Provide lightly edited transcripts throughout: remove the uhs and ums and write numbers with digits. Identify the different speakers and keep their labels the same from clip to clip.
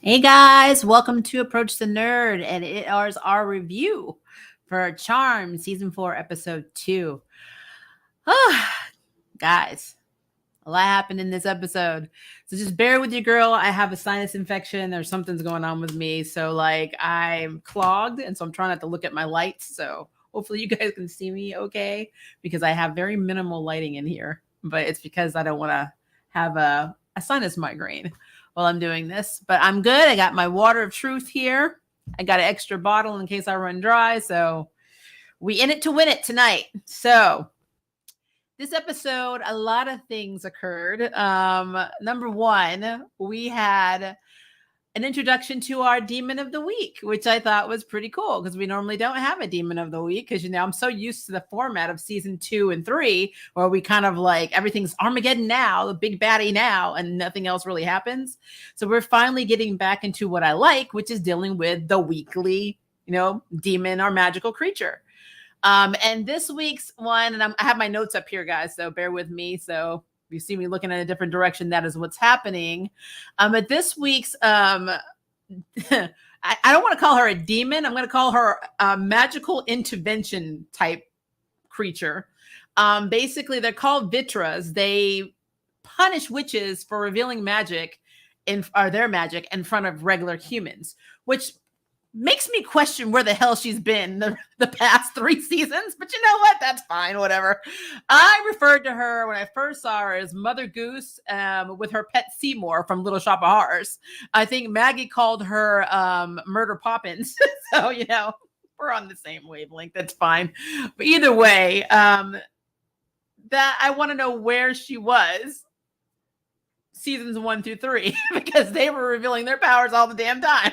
Speaker 1: Hey guys, welcome to Approach the Nerd, and it is our review for Charm Season 4, Episode 2. Guys, a lot happened in this episode. So just bear with your girl. I have a sinus infection or something's going on with me. So I'm clogged, and so I'm trying not to look at my lights. So hopefully you guys can see me okay, because I have very minimal lighting in here. But it's because I don't want to have a sinus migraine while I'm doing this. But I'm good. I got my water of truth here. I got an extra bottle in case I run dry. So we in it to win it tonight. So this episode, a lot of things occurred. Number one, we had an introduction to our demon of the week, which I thought was pretty cool because we normally don't have a demon of the week because, I'm so used to the format of season 2 and 3 where we kind of everything's Armageddon now, the big baddie now, and nothing else really happens. So we're finally getting back into what I like, which is dealing with the weekly, demon or magical creature. And this week's one, and I have my notes up here, guys, so bear with me. So if you see me looking in a different direction, that is what's happening. But this week's, I don't want to call her a demon. I'm going to call her a magical intervention type creature. Basically, they're called Vitras. They punish witches for revealing magic their magic in front of regular humans, which makes me question where the hell she's been the past 3 seasons, but you know what? That's fine, whatever. I referred to her when I first saw her as Mother Goose with her pet Seymour from Little Shop of Horrors. I think Maggie called her Murder Poppins. So, we're on the same wavelength. That's fine. But either way, that I want to know where she was seasons 1 through 3 because they were revealing their powers all the damn time.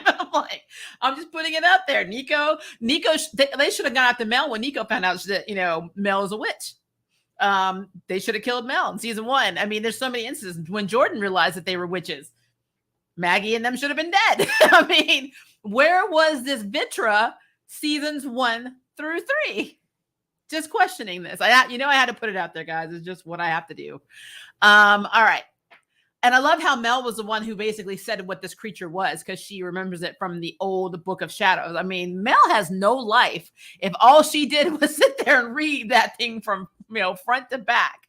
Speaker 1: I'm just putting it out there. Nico, they should have gone after Mel when Nico found out that, Mel is a witch. They should have killed Mel in season 1. I mean, there's so many instances when Jordan realized that they were witches. Maggie and them should have been dead. I mean, where was this Vitra seasons 1 through 3? Just questioning this. I had to put it out there, guys. It's just what I have to do. All right. And I love how Mel was the one who basically said what this creature was because she remembers it from the old Book of Shadows. I mean, Mel has no life if all she did was sit there and read that thing from, front to back.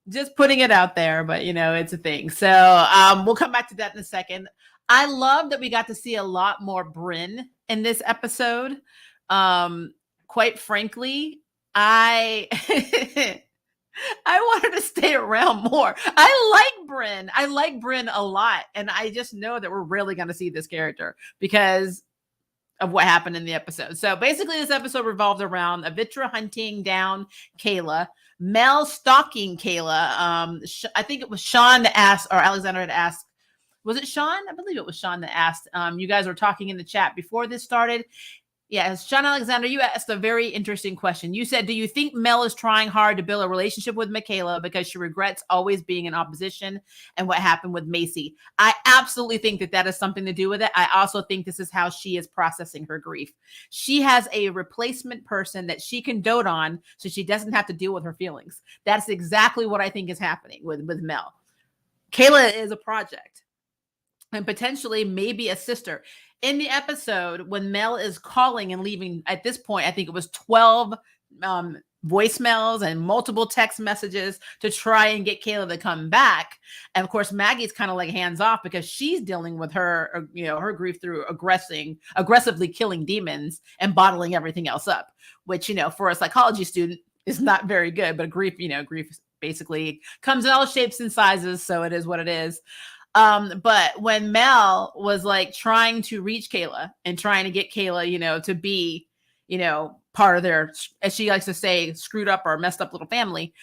Speaker 1: Just putting it out there, but, it's a thing. So we'll come back to that in a second. I love that we got to see a lot more Brynn in this episode. Quite frankly, I want her to stay around more. I like Brynn. I like Brynn a lot. And I just know that we're really going to see this character because of what happened in the episode. So basically this episode revolved around a Vitra hunting down Kayla, Mel stalking Kayla. I think it was Sean that asked, or Alexander had asked, was it Sean? I believe it was Sean that asked. You guys were talking in the chat before this started. Yes, Sean Alexander, you asked a very interesting question. You said, do you think Mel is trying hard to build a relationship with Michaela because she regrets always being in opposition and what happened with Macy? I absolutely think that is something to do with it. I also think this is how she is processing her grief. She has a replacement person that she can dote on so she doesn't have to deal with her feelings. That's exactly what I think is happening with Mel. Kayla is a project and potentially maybe a sister. In the episode, when Mel is calling and leaving, at this point, I think it was 12 voicemails and multiple text messages to try and get Kayla to come back. And of course, Maggie's kind of hands off because she's dealing with her, her grief through aggressively killing demons and bottling everything else up, which, for a psychology student is not very good. But grief basically comes in all shapes and sizes. So it is what it is. But when Mel was trying to reach Kayla and trying to get Kayla, to be, part of their, as she likes to say, screwed up or messed up little family.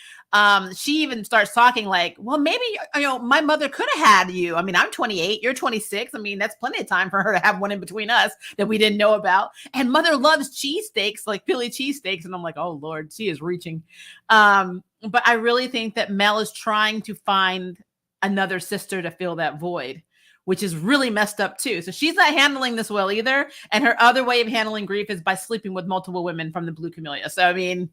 Speaker 1: She even starts talking well, maybe, my mother could have had you. I mean, I'm 28, you're 26. I mean, that's plenty of time for her to have one in between us that we didn't know about. And mother loves cheesesteaks, like Philly cheesesteaks. And I'm like, oh Lord, she is reaching. But I really think that Mel is trying to find another sister to fill that void, which is really messed up too. So she's not handling this well either. And her other way of handling grief is by sleeping with multiple women from the Blue Camellia. So, I mean,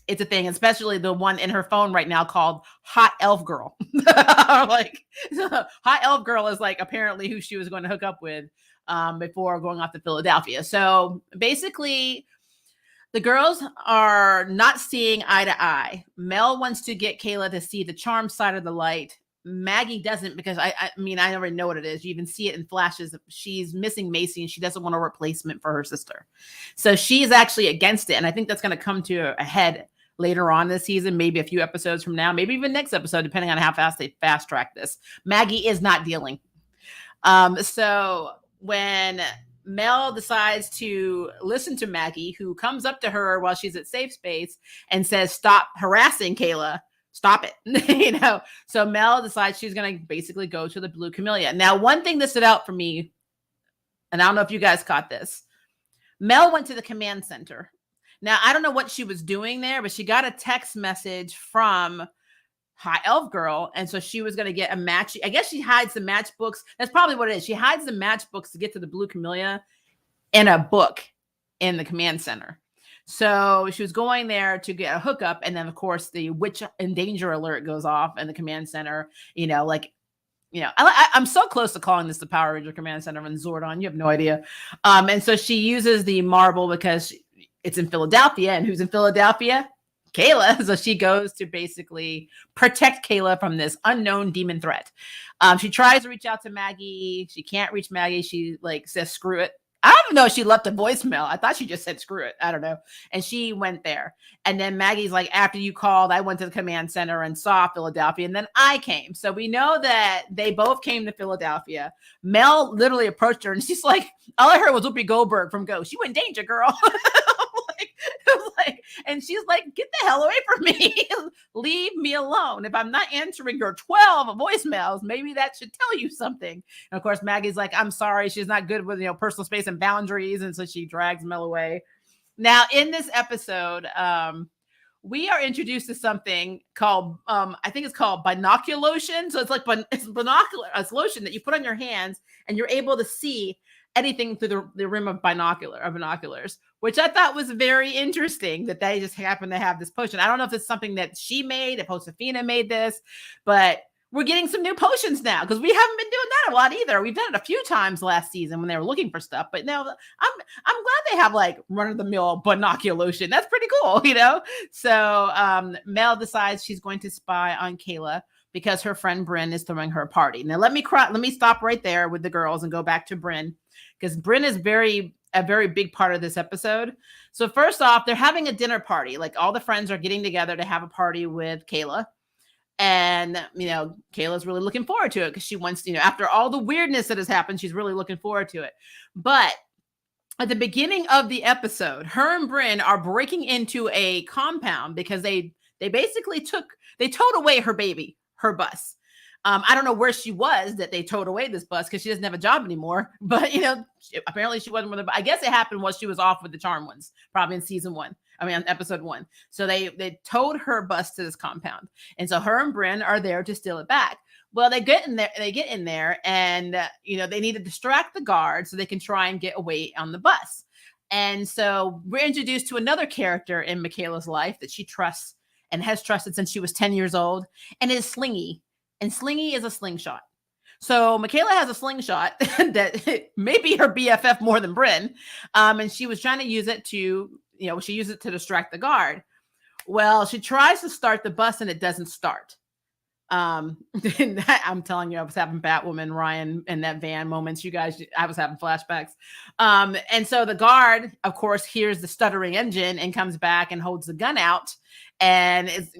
Speaker 1: it's a thing, especially the one in her phone right now called Hot Elf Girl. Like, Hot Elf Girl is like apparently who she was going to hook up with before going off to Philadelphia. So basically, the girls are not seeing eye to eye. Mel wants to get Kayla to see the charm side of the light. Maggie doesn't, because I mean, I already know what it is. You even see it in flashes. She's missing Macy and she doesn't want a replacement for her sister. So she's actually against it. And I think that's going to come to a head later on this season, maybe a few episodes from now, maybe even next episode, depending on how fast they fast track this. Maggie is not dealing. So when Mel decides to listen to Maggie, who comes up to her while she's at Safe Space and says, "Stop harassing Kayla. Stop it." So Mel decides she's going to basically go to the Blue Camellia. Now, one thing that stood out for me, and I don't know if you guys caught this, Mel went to the command center. Now, I don't know what she was doing there, but she got a text message from Hot Elf Girl, and so she was going to get a match. I guess she hides the matchbooks. That's probably what it is. She hides the matchbooks to get to the Blue Camellia in a book in the command center. So she was going there to get a hookup, and then of course the witch in danger alert goes off in the command center. I'm so close to calling this the Power Ranger Command Center and Zordon. You have no idea. And so she uses the marble because it's in Philadelphia, and who's in Philadelphia? Kayla. So she goes to basically protect Kayla from this unknown demon threat. She tries to reach out to Maggie. She can't reach Maggie. She says, "Screw it." I don't even know if she left a voicemail. I thought she just said, "Screw it." I don't know. And she went there. And then Maggie's like, "After you called, I went to the command center and saw Philadelphia. And then I came." So we know that they both came to Philadelphia. Mel literally approached her and she's like, all I heard was Whoopi Goldberg from Ghost. "You in danger, girl." And she's like, "Get the hell away from me. Leave me alone. If I'm not answering your 12 voicemails, maybe that should tell you something." And of course, Maggie's like, "I'm sorry." She's not good with, personal space and boundaries. And so she drags Mel away. Now, in this episode, we are introduced to something called, I think it's called Binoculation. So it's like it's lotion that you put on your hands and you're able to see anything through the rim of binoculars, which I thought was very interesting that they just happen to have this potion. I don't know if it's something that she made, if Josefina made this, but we're getting some new potions now because we haven't been doing that a lot either. We've done it a few times last season when they were looking for stuff, but now I'm glad they have run-of-the-mill binoculation. That's pretty cool, So Mel decides she's going to spy on Kayla because her friend Bryn is throwing her a party. Now let me stop right there with the girls and go back to Bryn, because Bryn is a very big part of this episode. So first off, they're having a dinner party. Like, all the friends are getting together to have a party with Kayla. And, Kayla's really looking forward to it because she wants, after all the weirdness that has happened, she's really looking forward to it. But at the beginning of the episode, her and Bryn are breaking into a compound because they basically towed away her baby, her bus. I don't know where she was that they towed away this bus because she doesn't have a job anymore. But, apparently she wasn't with I guess it happened while she was off with the Charm Ones, probably in episode 1. So they towed her bus to this compound. And so her and Bryn are there to steal it back. Well, they get in there and, they need to distract the guard so they can try and get away on the bus. And so we're introduced to another character in Michaela's life that she trusts and has trusted since she was 10 years old, and is Slingy. And Slingy is a slingshot. So Michaela has a slingshot that may be her BFF more than Bryn. And she was trying to use it to, she used it to distract the guard. Well, she tries to start the bus and it doesn't start. I'm telling you, I was having Batwoman, Ryan, and that van moments. You guys, I was having flashbacks. And so the guard, of course, hears the stuttering engine and comes back and holds the gun out and is,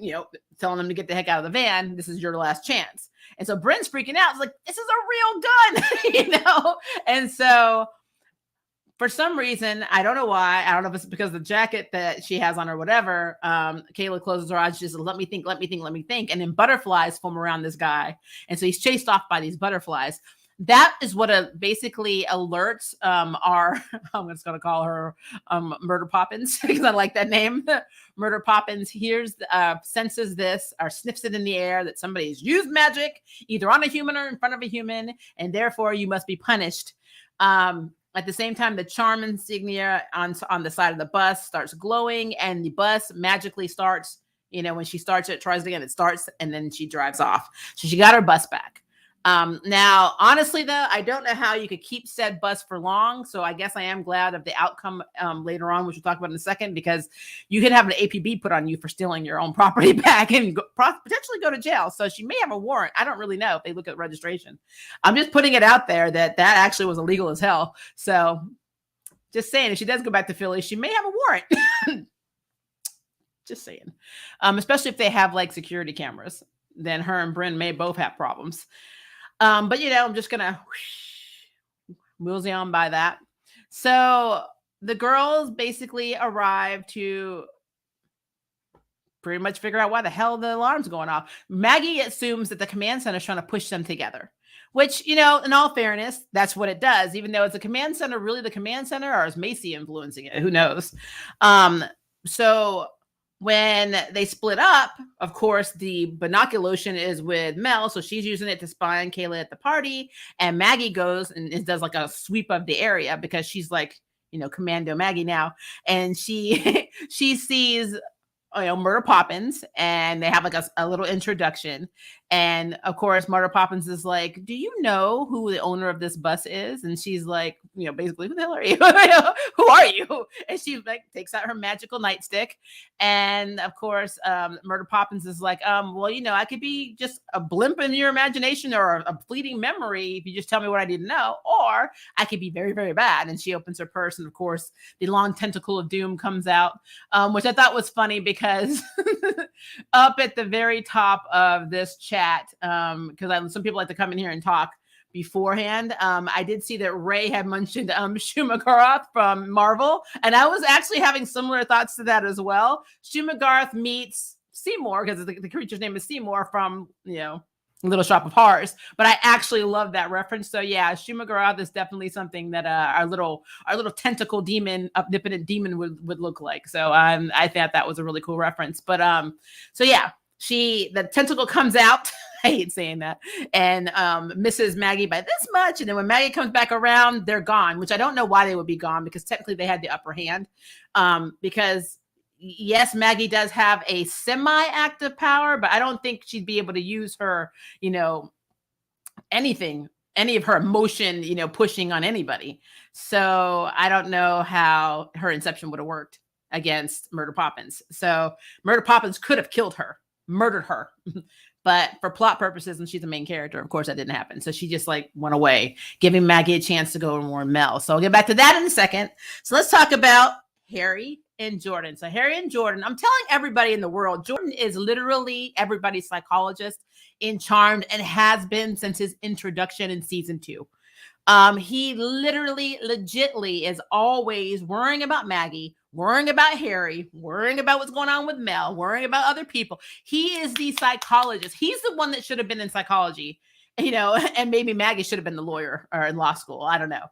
Speaker 1: telling them to get the heck out of the van. This is your last chance. And so Bryn's freaking out. It's like, this is a real gun, And so for some reason, I don't know why. I don't know if it's because of the jacket that she has on or whatever. Kayla closes her eyes. She says, let me think. And then butterflies form around this guy. And so he's chased off by these butterflies. That is what basically alerts our, I'm just going to call her Murder Poppins because I like that name. Murder Poppins senses this or sniffs it in the air that somebody's used magic either on a human or in front of a human, and therefore you must be punished. At the same time, the charm insignia on the side of the bus starts glowing, and the bus magically starts. When she starts it, tries it again, it starts, and then she drives off. So she got her bus back. Now, honestly, though, I don't know how you could keep said bus for long. So I guess I am glad of the outcome later on, which we'll talk about in a second, because you could have an APB put on you for stealing your own property back and potentially go to jail. So she may have a warrant. I don't really know if they look at registration. I'm just putting it out there that actually was illegal as hell. So just saying, if she does go back to Philly, she may have a warrant. Just saying. Especially if they have like security cameras, then her and Bryn may both have problems. But I'm just gonna wheelsy on by that. So the girls basically arrive to pretty much figure out why the hell the alarm's going off. Maggie assumes that the command center is trying to push them together, which, in all fairness, that's what it does. Even though it's a command center, really the command center, or is Macy influencing it? Who knows? So when they split up, of course, the Binoculation is with Mel. So she's using it to spy on Kayla at the party. And Maggie goes and does like a sweep of the area because she's like, Commando Maggie now. And she sees Murder Poppins, and they have like a little introduction. And of course, Murder Poppins is like, do you know who the owner of this bus is? And she's like, basically, who the hell are you? Who are you? And she like takes out her magical nightstick. And of course, Murder Poppins is like, well, I could be just a blimp in your imagination or a fleeting memory if you just tell me what I need to know, or I could be very, very bad. And she opens her purse, and of course, the long tentacle of doom comes out, which I thought was funny because up at the very top of this chat, because some people like to come in here and talk beforehand. I did see that Ray had mentioned Shuma-Gorath from Marvel, and I was actually having similar thoughts to that as well. Shuma-Gorath meets Seymour, because the creature's name is Seymour from Little Shop of Horrors, but I actually love that reference. So yeah, Shuma-Gorath is definitely something that our little tentacle demon, omnipotent demon would look like. So I thought that was a really cool reference. But so yeah, the tentacle comes out. I hate saying that, and misses Maggie by this much. And then when Maggie comes back around, they're gone, which I don't know why they would be gone, because technically they had the upper hand. Because yes, Maggie does have a semi-active power, but I don't think she'd be able to use her, anything, any of her emotion, pushing on anybody. So I don't know how her inception would have worked against Murder Poppins. So Murder Poppins could have killed her, murdered her. But for plot purposes, and she's the main character, of course, that didn't happen. So she just went away, giving Maggie a chance to go and warn Mel. So I'll get back to that in a second. So let's talk about Harry and Jordan. So Harry and Jordan, I'm telling everybody in the world, Jordan is literally everybody's psychologist in Charmed, and has been since his introduction in season 2. He literally, legitly is always worrying about Maggie, worrying about Harry, worrying about what's going on with Mel, worrying about other people. He is the psychologist. He's the one that should have been in psychology, and maybe Maggie should have been the lawyer or in law school. I don't know.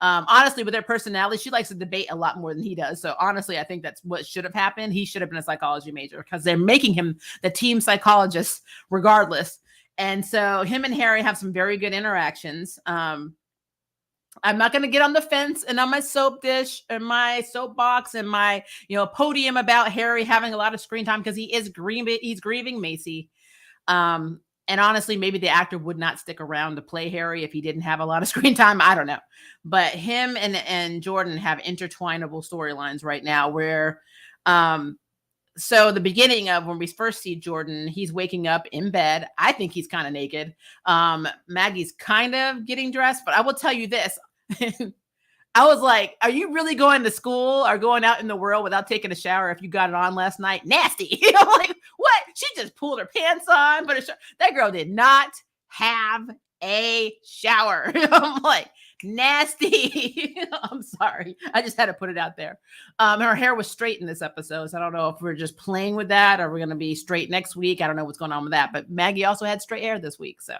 Speaker 1: Honestly, with their personality, she likes to debate a lot more than he does. So honestly, I think that's what should have happened. He should have been a psychology major, because they're making him the team psychologist regardless. And so him and Harry have some very good interactions. I'm not going to get on the fence and on my soap dish and my soapbox and my, podium about Harry having a lot of screen time, because he's grieving Macy. And honestly, maybe the actor would not stick around to play Harry if he didn't have a lot of screen time. I don't know. But him and Jordan have intertwinable storylines right now where, so the beginning of when we first see Jordan, he's waking up in bed. I think he's kind of naked. Maggie's kind of getting dressed, but I will tell you this. I was like, are you really going to school or going out in the world without taking a shower if you got it on last night? Nasty. I'm like, what? She just pulled her pants on, but that girl did not have a shower. I'm like, nasty. I'm sorry. I just had to put it out there. Her hair was straight in this episode, so I don't know if we're just playing with that or we're going to be straight next week. I don't know what's going on with that, but Maggie also had straight hair this week, so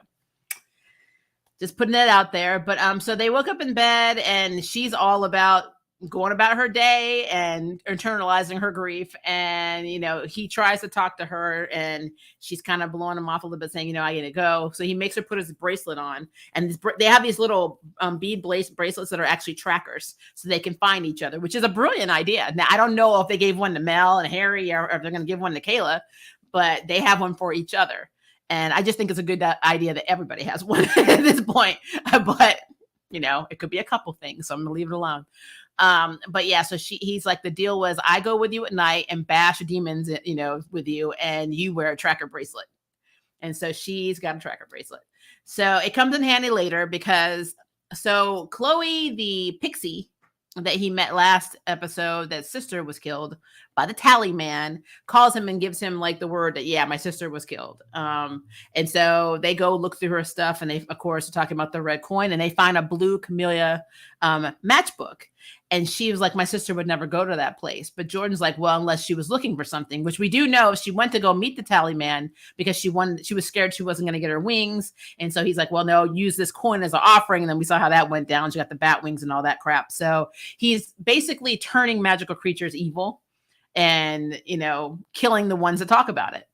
Speaker 1: just putting it out there. But so they woke up in bed, and she's all about going about her day and internalizing her grief. And, he tries to talk to her and she's kind of blowing him off a little bit saying, I gotta go. So he makes her put his bracelet on, and they have these little bead bracelets that are actually trackers so they can find each other, which is a brilliant idea. Now, I don't know if they gave one to Mel and Harry or if they're going to give one to Kayla, but they have one for each other. And I just think it's a good idea that everybody has one at this point. But, it could be a couple things. So I'm going to leave it alone. But yeah, so he's like, the deal was I go with you at night and bash demons, with you, and you wear a tracker bracelet. And so she's got a tracker bracelet. So it comes in handy later because Chloe, the pixie that he met last episode, that sister was killed by the tally man, calls him and gives him like the word that, yeah, my sister was killed. And so they go look through her stuff, and they, of course, are talking about the red coin, and they find a blue camellia matchbook. And she was like, my sister would never go to that place. But Jordan's like, well, unless she was looking for something, which we do know she went to go meet the tally man because she was scared she wasn't going to get her wings. And so he's like, well, no, use this coin as an offering. And then we saw how that went down. She got the bat wings and all that crap. So he's basically turning magical creatures evil and, killing the ones that talk about it.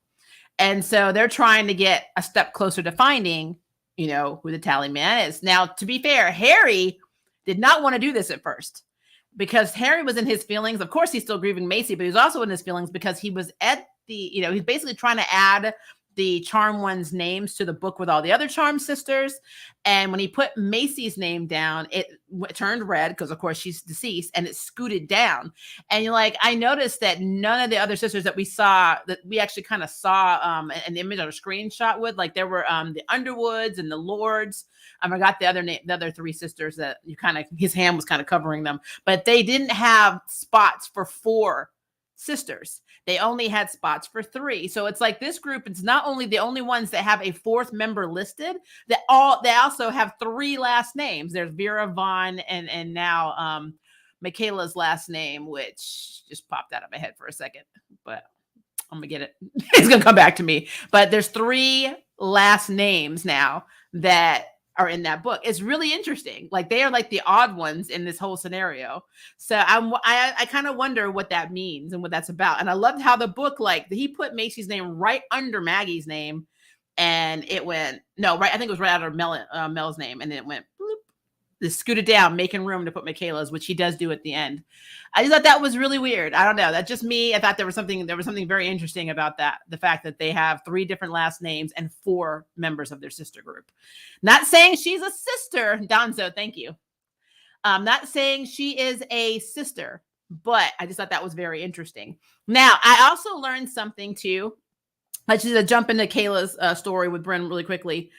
Speaker 1: And so they're trying to get a step closer to finding, who the tally man is. Now, to be fair, Harry did not want to do this at first, because Harry was in his feelings. Of course, he's still grieving Macy, but he was also in his feelings because he was at he's basically trying to add the Charm One's names to the book with all the other Charm sisters. And when he put Macy's name down, it turned red because, of course, she's deceased, and it scooted down. And you're like, I noticed that none of the other sisters that we saw, that we actually kind of saw an image or a screenshot with, like there were the Underwoods and the Lords. I got the other three sisters that his hand was kind of covering them, but they didn't have spots for 4 sisters. They only had spots for 3. So it's like this group, it's not only the only ones that have a 4th member listed, they also have 3 last names. There's Vera Vaughn and now Michaela's last name, which just popped out of my head for a second, but I'm gonna get it. It's gonna come back to me. But there's 3 last names now that are in that book. It's really interesting. Like they are like the odd ones in this whole scenario. So I kind of wonder what that means and what that's about. And I loved how the book, like he put Macy's name right under Maggie's name, and it went I think it was right under Mel's name, and then it went bloop. This scooted down, making room to put Michaela's, which he does do at the end. I just thought that was really weird. I don't know. That's just me. I thought there was something very interesting about that. The fact that they have 3 different last names and 4 members of their sister group. Not saying she's a sister, Donzo. Thank you. Not saying she is a sister, but I just thought that was very interesting. Now, I also learned something too. I just jump into Kayla's story with Bryn really quickly.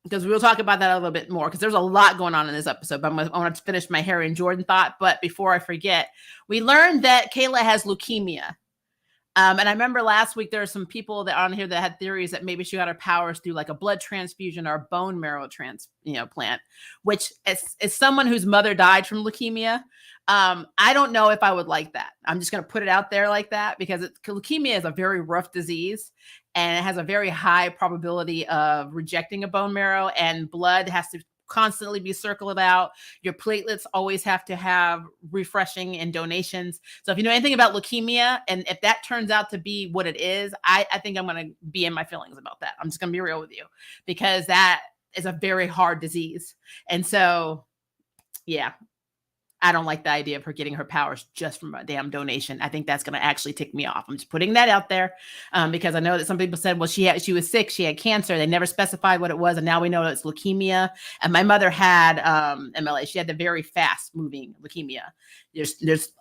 Speaker 1: Because we'll talk about that a little bit more, because there's a lot going on in this episode. But I want to finish my Harry and Jordan thought. But before I forget, we learned that Kayla has leukemia. And I remember last week there were some people that on here that had theories that maybe she got her powers through like a blood transfusion or a bone marrow transplant, which as someone whose mother died from leukemia, I don't know if I would like that. I'm just going to put it out there like that, because leukemia is a very rough disease, and it has a very high probability of rejecting a bone marrow, and blood has to constantly be circled out. Your platelets always have to have refreshing and donations. So if you know anything about leukemia, and if that turns out to be what it is, I think I'm going to be in my feelings about that. I'm just going to be real with you, because that is a very hard disease. And so, yeah, I don't like the idea of her getting her powers just from a damn donation. I think that's going to actually tick me off. I'm just putting that out there because I know that some people said, well, she was sick. She had cancer. They never specified what it was. And now we know it's leukemia. And my mother had MLA. She had the very fast moving leukemia. There's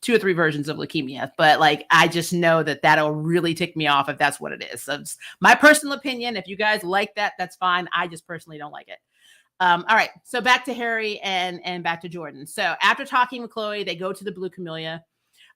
Speaker 1: 2 or 3 versions of leukemia, but like, I just know that that'll really tick me off if that's what it is. So it's my personal opinion. If you guys like that, that's fine. I just personally don't like it. All right. So back to Harry and back to Jordan. So after talking with Chloe, they go to the Blue Camellia.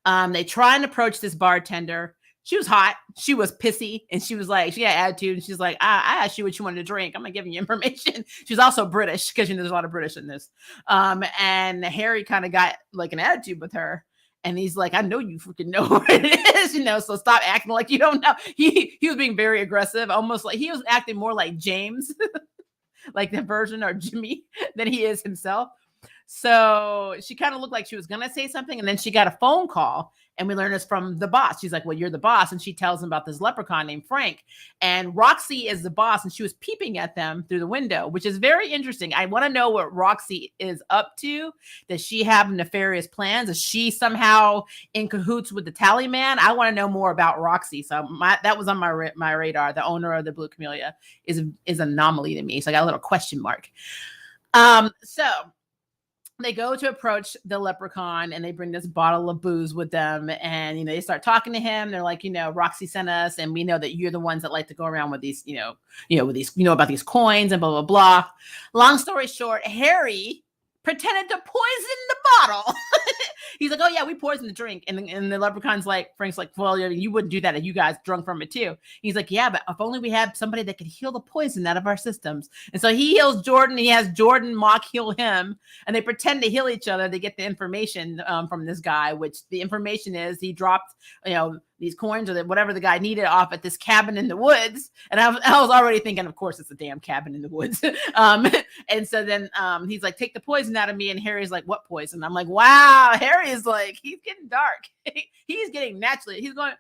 Speaker 1: They try and approach this bartender. She was hot. She was pissy. And she was like, she had attitude. And she's like, I asked you what you wanted to drink. I'm not giving you information. She's also British, because there's a lot of British in this. And Harry kind of got like an attitude with her. And he's like, I know you freaking know what it is, so stop acting like you don't know. He was being very aggressive, almost like he was acting more like James. Like the version or Jimmy than he is himself. So she kind of looked like she was going to say something. And then she got a phone call. And we learned this from the boss. She's like, well, you're the boss. And she tells him about this leprechaun named Frank. And Roxy is the boss. And she was peeping at them through the window, which is very interesting. I want to know what Roxy is up to. Does she have nefarious plans? Is she somehow in cahoots with the tally man? I want to know more about Roxy. So that was on my radar. The owner of the Blue Camellia is an anomaly to me. So I got a little question mark. So they go to approach the leprechaun and they bring this bottle of booze with them. And, they start talking to him. They're like, Roxy sent us and we know that you're the ones that like to go around with these, with these, about these coins and blah, blah, blah. Long story short, Harry pretended to poison the bottle. He's like, oh yeah, we poisoned the drink. And the leprechaun's like, Frank's like, well, you wouldn't do that if you guys drunk from it too. He's like, yeah, but if only we had somebody that could heal the poison out of our systems. And so he heals Jordan. He has Jordan mock heal him, and they pretend to heal each other. They get the information from this guy, which the information is he dropped, these coins or whatever the guy needed off at this cabin in the woods. And I was already thinking, of course, it's a damn cabin in the woods. And so then he's like, take the poison out of me. And Harry's like, what poison? I'm like, wow, Harry is like, he's getting dark. He's getting naturally. He's going,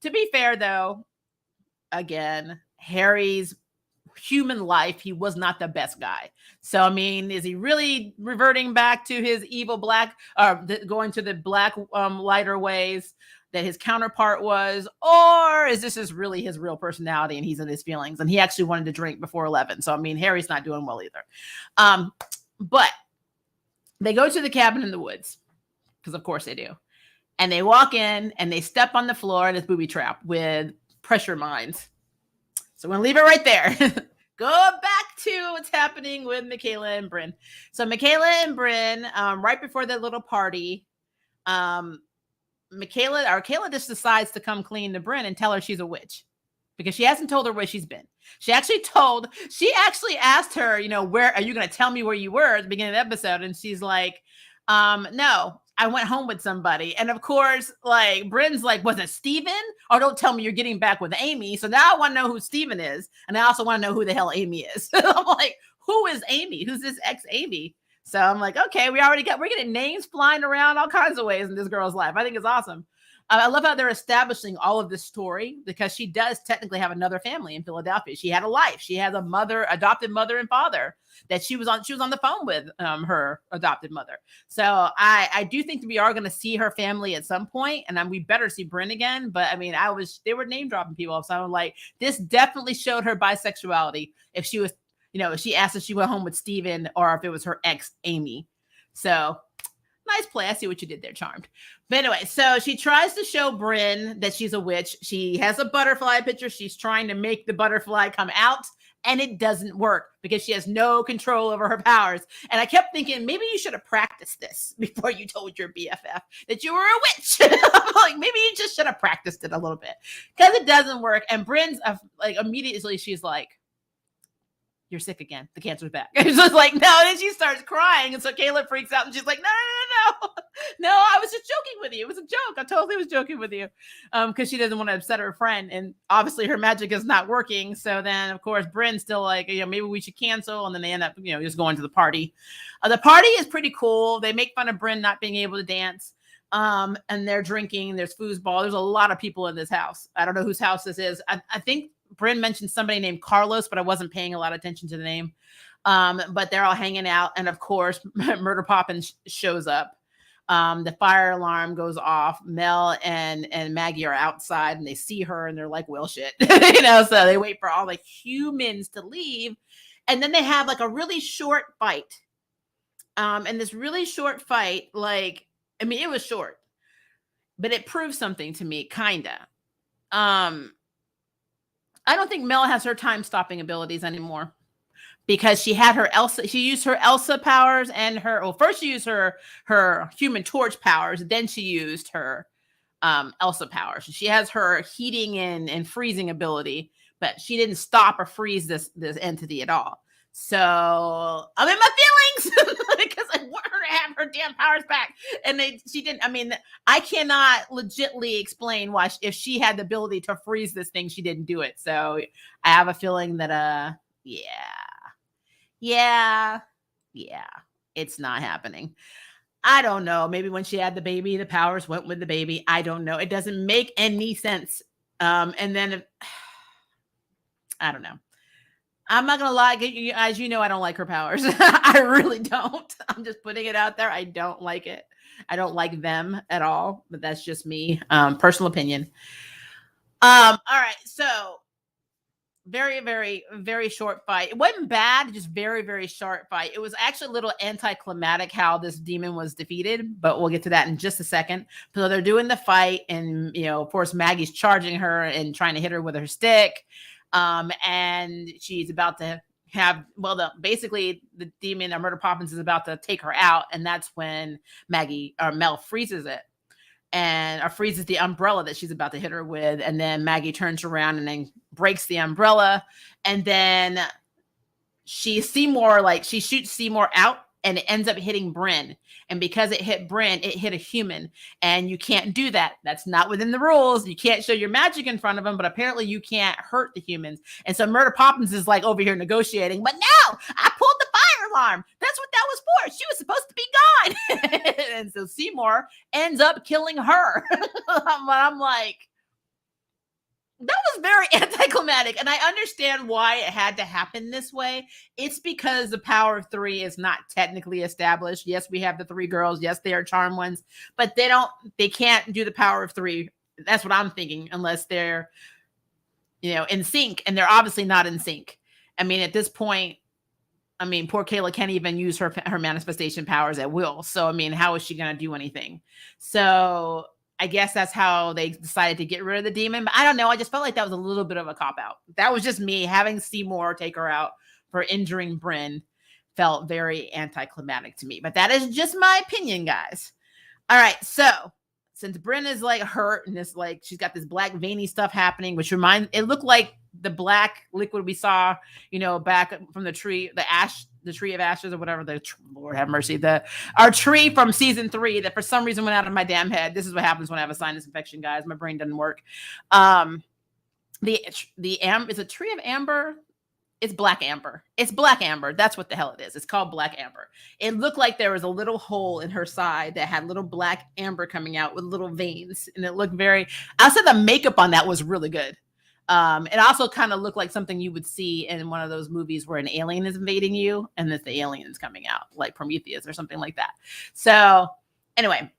Speaker 1: to be fair though, again, Harry's human life, he was not the best guy. So, I mean, is he really reverting back to his evil black, going to the black lighter ways that his counterpart was, or is this really his real personality and he's in his feelings and he actually wanted to drink before 11? So, I mean, Harry's not doing well either. But they go to the cabin in the woods because of course they do. And they walk in and they step on the floor in this booby trap with pressure mines. So I'm going to leave it right there. Go back to what's happening with Michaela and Bryn. So Michaela and Bryn, right before their little party, Kayla just decides to come clean to Bryn and tell her she's a witch because she hasn't told her where she's been. She actually asked her, where are you going to tell me where you were at the beginning of the episode? And she's like, no, I went home with somebody. And of course, like Bryn's like, was it Steven? Or don't tell me you're getting back with Amy. So now I want to know who Steven is. And I also want to know who the hell Amy is. I'm like, who is Amy? Who's this ex-Amy? So I'm like, okay, we're getting names flying around all kinds of ways in this girl's life. I think it's awesome. I love how they're establishing all of this story because she does technically have another family in Philadelphia. She had a life. She has a adopted mother and father that she was on the phone with her adopted mother. So I do think we are going to see her family at some point, and we better see Bryn again. But I mean, they were name dropping people. So I'm like, this definitely showed her bisexuality. If she was, if she asked if she went home with Steven or if it was her ex Amy. So nice play. I see what you did there, Charmed. But anyway, so she tries to show Bryn that she's a witch. She has a butterfly picture. She's trying to make the butterfly come out, and it doesn't work because she has no control over her powers. And I kept thinking, maybe you should have practiced this before you told your BFF that you were a witch. I'm like, maybe you just should have practiced it a little bit because it doesn't work. And Bryn's like immediately she's like, you're sick again. The cancer's back. It's just like, no. And then she starts crying. And so Kayla freaks out and she's like, no. No, I was just joking with you. It was a joke. I totally was joking with you. Because she doesn't want to upset her friend. And obviously her magic is not working. So then, of course, Bryn's still like, maybe we should cancel. And then they end up, just going to the party. The party is pretty cool. They make fun of Bryn not being able to dance. And they're drinking. There's foosball. There's a lot of people in this house. I don't know whose house this is. I think Bryn mentioned somebody named Carlos, but I wasn't paying a lot of attention to the name. But they're all hanging out. And of course, Murder Poppins shows up. The fire alarm goes off. Mel and Maggie are outside and they see her and they're like, well, shit, so they wait for all the humans to leave. And then they have like a really short fight. And this really short fight, it was short, but it proves something to me, kinda. I don't think Mel has her time stopping abilities anymore because she had her Elsa. She used her Elsa powers and first she used her Human Torch powers. Then she used her Elsa powers. She has her heating and freezing ability, but she didn't stop or freeze this entity at all. So I'm in my feelings because I want her to have her damn powers back. And she didn't. I mean, I cannot legitimately explain why if she had the ability to freeze this thing, she didn't do it. So I have a feeling that, yeah. It's not happening. I don't know. Maybe when she had the baby, the powers went with the baby. I don't know. It doesn't make any sense. And then I don't know. I'm not gonna lie, as you know, I don't like her powers. I really don't. I'm just putting it out there. I don't like it. I don't like them at all. But that's just me, personal opinion. All right. So very, very, very short fight. It wasn't bad, just very, very short fight. It was actually a little anticlimactic how this demon was defeated, but we'll get to that in just a second. So they're doing the fight, and of course, Maggie's charging her and trying to hit her with her stick. And she's about to have basically the demon or Murder Poppins is about to take her out, and that's when Mel freezes it. Or freezes the umbrella that she's about to hit her with. And then Maggie turns around and then breaks the umbrella. And then she shoots Seymour out, and it ends up hitting Bryn. And because it hit Bryn, it hit a human. And you can't do that. That's not within the rules. You can't show your magic in front of them, but apparently you can't hurt the humans. And so Murder Poppins is like over here negotiating, but no, I pulled the fire alarm. That's what that was for. She was supposed to be gone. And so Seymour ends up killing her. But I'm like, that was very anticlimactic, and I understand why it had to happen this way. It's because the power of three is not technically established. Yes, we have the three girls. Yes, they are charmed ones, but they can't do the power of three. That's what I'm thinking, unless they're, in sync, and they're obviously not in sync. I mean, at this point, poor Kayla can't even use her manifestation powers at will. So, how is she going to do anything? So I guess that's how they decided to get rid of the demon. But I don't know. I just felt like that was a little bit of a cop-out. That was just me. Having Seymour take her out for injuring Bryn felt very anticlimactic to me. But that is just my opinion, guys. All right. So since Bryn is hurt and she's got this black veiny stuff happening, which it looked like the black liquid we saw, back from the tree, the tree of ashes or whatever, Lord have mercy, our tree from season 3 that for some reason went out of my damn head. This is what happens when I have a sinus infection, guys. My brain doesn't work. Is a tree of amber. It's black amber. It's black amber. That's what the hell it is. It's called black amber. It looked like there was a little hole in her side that had little black amber coming out with little veins. And it looked I said the makeup on that was really good. It also kind of looked like something you would see in one of those movies where an alien is invading you and that the alien's coming out, like Prometheus or something like that. So anyway,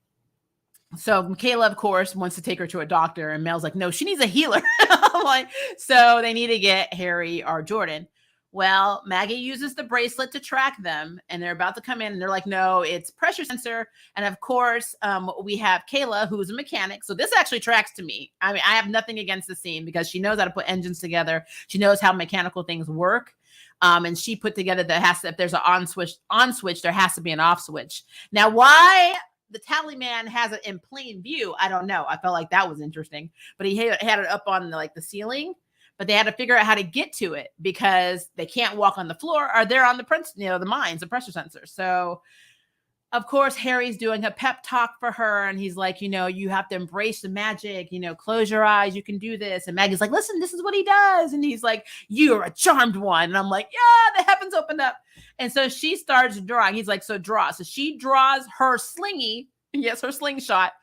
Speaker 1: so Kayla, of course, wants to take her to a doctor, and Mel's like, no, she needs a healer. I'm like, so they need to get Harry or Jordan. Well, Maggie uses the bracelet to track them, and they're about to come in, and they're like, no, it's pressure sensor. And of course, we have Kayla, who's a mechanic. So this actually tracks to me. I have nothing against the scene because she knows how to put engines together. She knows how mechanical things work. And she put together if there's an on switch, there has to be an off switch. Now, why the tally man has it in plain view, I don't know. I felt like that was interesting, but he had it up on the ceiling. But they had to figure out how to get to it because they can't walk on the floor, or they're on the mines, the pressure sensor. So, of course, Harry's doing a pep talk for her, and he's like, you have to embrace the magic, close your eyes, you can do this. And Maggie's like, listen, this is what he does. And he's like, you're a charmed one. And I'm like, yeah, the heavens opened up. And so she starts drawing. He's like, so draw. So she draws her her slingshot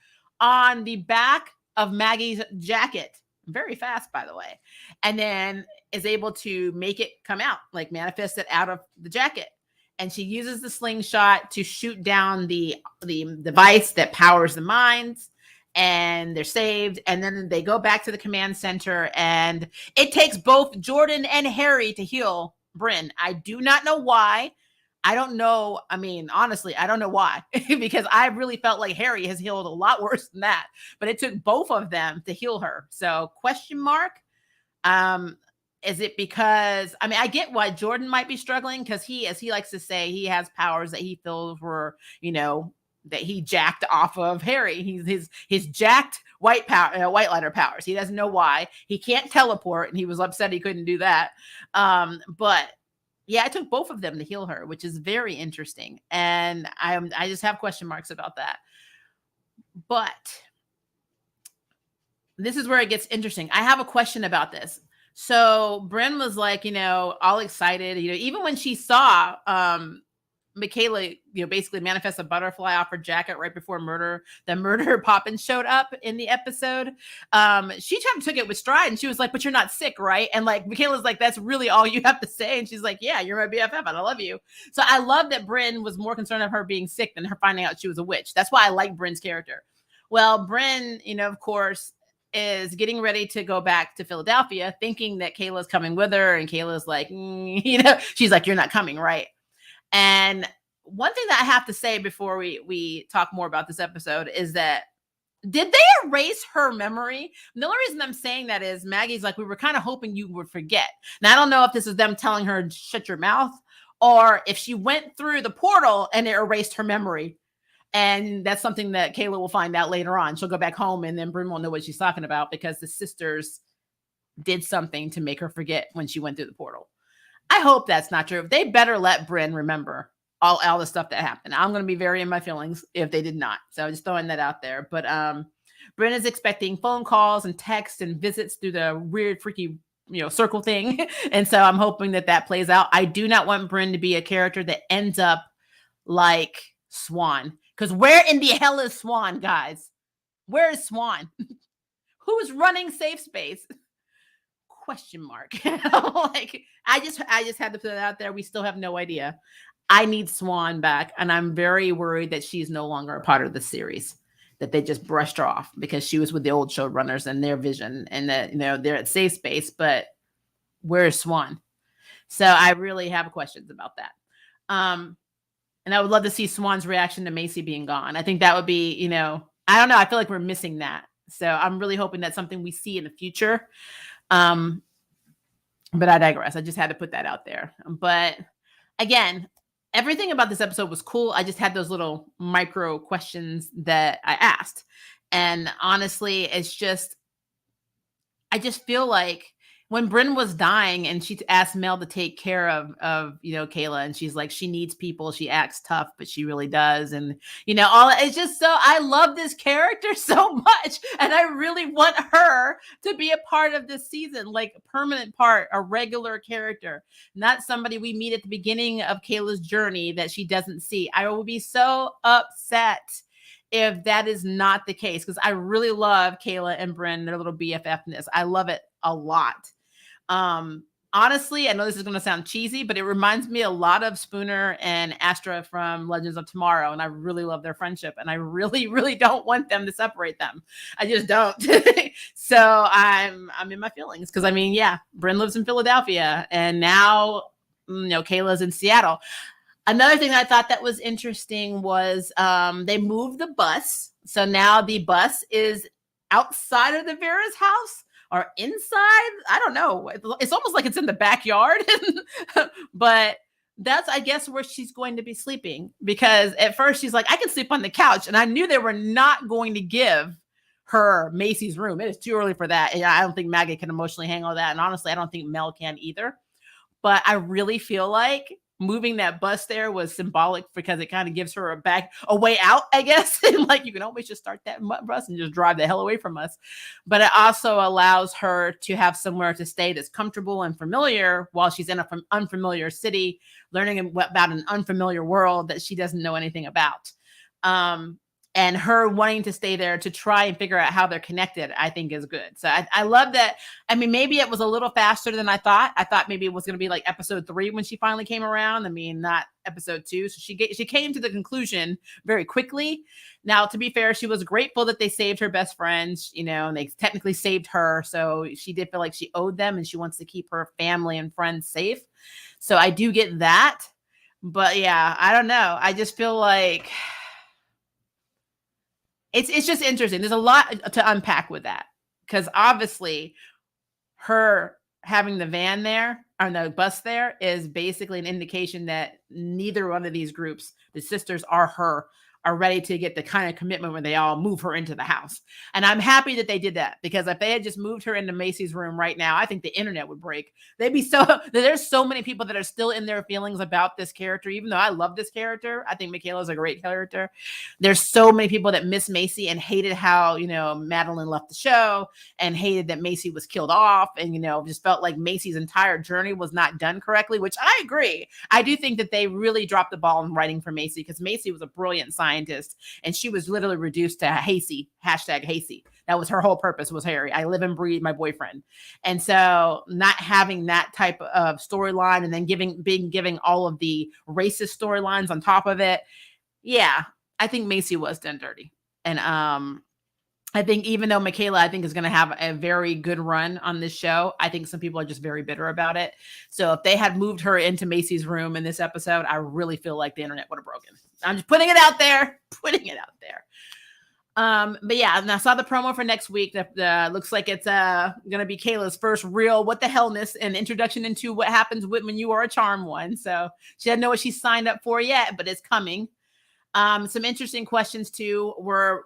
Speaker 1: on the back of Maggie's jacket. Very fast, by the way, and then is able to make it come out, manifest it out of the jacket. And she uses the slingshot to shoot down the device that powers the mines, and they're saved. And then they go back to the command center, and it takes both Jordan and Harry to heal Bryn. I do not know why. I don't know. Honestly, I don't know why, because I really felt like Harry has healed a lot worse than that, but it took both of them to heal her. So question mark. Is it because, I get why Jordan might be struggling, because he, as he likes to say, he has powers that he feels were, that he jacked off of Harry. He's jacked white lighter powers. He doesn't know why. He can't teleport, and he was upset he couldn't do that. But yeah, it took both of them to heal her, which is very interesting. And I just have question marks about that. But this is where it gets interesting. I have a question about this. So Bryn was all excited, even when she saw Michaela, basically manifests a butterfly off her jacket right before the murder Poppins showed up in the episode. She kind of took it with stride and she was like, but you're not sick, right? And like Michaela's like, that's really all you have to say. And she's like, yeah, you're my BFF and I love you. So I love that Bryn was more concerned of her being sick than her finding out she was a witch. That's why I like Bryn's character. Well, Bryn, of course, is getting ready to go back to Philadelphia, thinking that Kayla's coming with her. And Kayla's like, she's like, you're not coming, right? And one thing that I have to say before we talk more about this episode is that did they erase her memory? The only reason I'm saying that is Maggie's like, we were kind of hoping you would forget. Now, I don't know if this is them telling her, shut your mouth, or if she went through the portal and it erased her memory. And that's something that Kayla will find out later on. She'll go back home and then Bryn won't know what she's talking about because the sisters did something to make her forget when she went through the portal. I hope that's not true. They better let Bryn remember all the stuff that happened. I'm going to be very in my feelings if they did not. So just throwing that out there. But Bryn is expecting phone calls and texts and visits through the weird, freaky, circle thing. And so I'm hoping that plays out. I do not want Bryn to be a character that ends up like Swan. Because where in the hell is Swan, guys? Where is Swan? Who's running Safe Space? Question mark. Like I just had to put it out there. We still have no idea. I need Swan back, and I'm very worried that she's no longer a part of the series. That they just brushed her off because she was with the old showrunners and their vision, and that they're at Safe Space. But where's Swan? So I really have questions about that. And I would love to see Swan's reaction to Macy being gone. I think that would be, I don't know. I feel like we're missing that. So I'm really hoping that's something we see in the future. But I digress. I just had to put that out there. But again, everything about this episode was cool. I just had those little micro questions that I asked. And honestly, I just feel like when Bryn was dying and she asked Mel to take care of Kayla, and she's like, she needs people. She acts tough, but she really does. And, it's just so, I love this character so much. And I really want her to be a part of this season, like a permanent part, a regular character, not somebody we meet at the beginning of Kayla's journey that she doesn't see. I will be so upset if that is not the case, because I really love Kayla and Bryn, their little BFFness. I love it a lot. Honestly, I know this is going to sound cheesy, but it reminds me a lot of Spooner and Astra from Legends of Tomorrow, and I really love their friendship, and I really, really don't want them to separate them. I just don't. So I'm in my feelings because Bryn lives in Philadelphia, and now Kayla's in Seattle. Another thing I thought that was interesting was they moved the bus, so now the bus is outside of the Vera's house. Or inside, I don't know. It's almost like it's in the backyard, but that's, I guess, where she's going to be sleeping. Because at first she's like, I can sleep on the couch. And I knew they were not going to give her Macy's room. It is too early for that. And I don't think Maggie can emotionally handle that. And honestly, I don't think Mel can either. But I really feel like moving that bus there was symbolic because it kind of gives her a way out, I guess. And like, you can always just start that bus and just drive the hell away from us. But it also allows her to have somewhere to stay that's comfortable and familiar while she's in an unfamiliar city, learning about an unfamiliar world that she doesn't know anything about. And her wanting to stay there to try and figure out how they're connected, I think is good. So I love that. I mean, maybe it was a little faster than I thought. I thought maybe it was going to be like episode 3 when she finally came around. I mean, not episode 2. So she came to the conclusion very quickly. Now, to be fair, she was grateful that they saved her best friends, and they technically saved her. So she did feel like she owed them and she wants to keep her family and friends safe. So I do get that. But yeah, I don't know. I just feel like it's just interesting. There's a lot to unpack with that because obviously her having the van there or the bus there is basically an indication that neither one of these groups, the sisters or her, are ready to get the kind of commitment where they all move her into the house. And I'm happy that they did that, because if they had just moved her into Macy's room right now, I think the internet would break. They'd be there's so many people that are still in their feelings about this character, even though I love this character. I think Michaela's a great character. There's so many people that miss Macy and hated how, Madeline left the show, and hated that Macy was killed off, and, just felt like Macy's entire journey was not done correctly, which I agree. I do think that they really dropped the ball in writing for Macy, because Macy was a brilliant scientist, and she was literally reduced to Hasty, #Hasty. That was her whole purpose, was Harry. I live and breathe my boyfriend. And so not having that type of storyline, and then giving all of the racist storylines on top of it. Yeah, I think Macy was done dirty. And I think even though Michaela, I think, is going to have a very good run on this show, I think some people are just very bitter about it. So if they had moved her into Macy's room in this episode, I really feel like the internet would have broken. I'm just putting it out there. But yeah, and I saw the promo for next week. That looks like it's going to be Kayla's first real what the hellness and introduction into what happens when you are a charm one. So she doesn't know what she's signed up for yet, but it's coming. Some interesting questions too were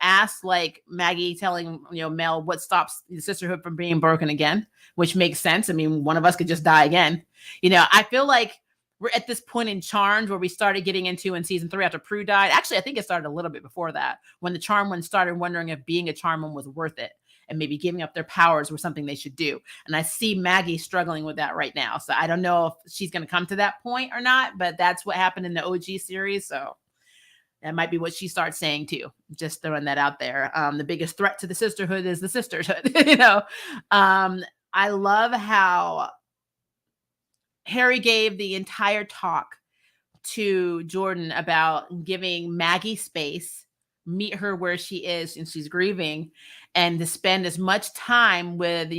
Speaker 1: asked, like Maggie telling Mel what stops the sisterhood from being broken again, which makes sense. I mean, one of us could just die again. I feel like we're at this point in Charmed where we started getting into in season 3 after Prue died. Actually, I think it started a little bit before that, when the Charm Ones started wondering if being a Charm One was worth it, and maybe giving up their powers was something they should do. And I see Maggie struggling with that right now. So I don't know if she's going to come to that point or not, but that's what happened in the OG series. So that might be what she starts saying too. Just throwing that out there. The biggest threat to the sisterhood is the sisterhood. I love how Harry gave the entire talk to Jordan about giving Maggie space, meet her where she is and she's grieving, and to spend as much time with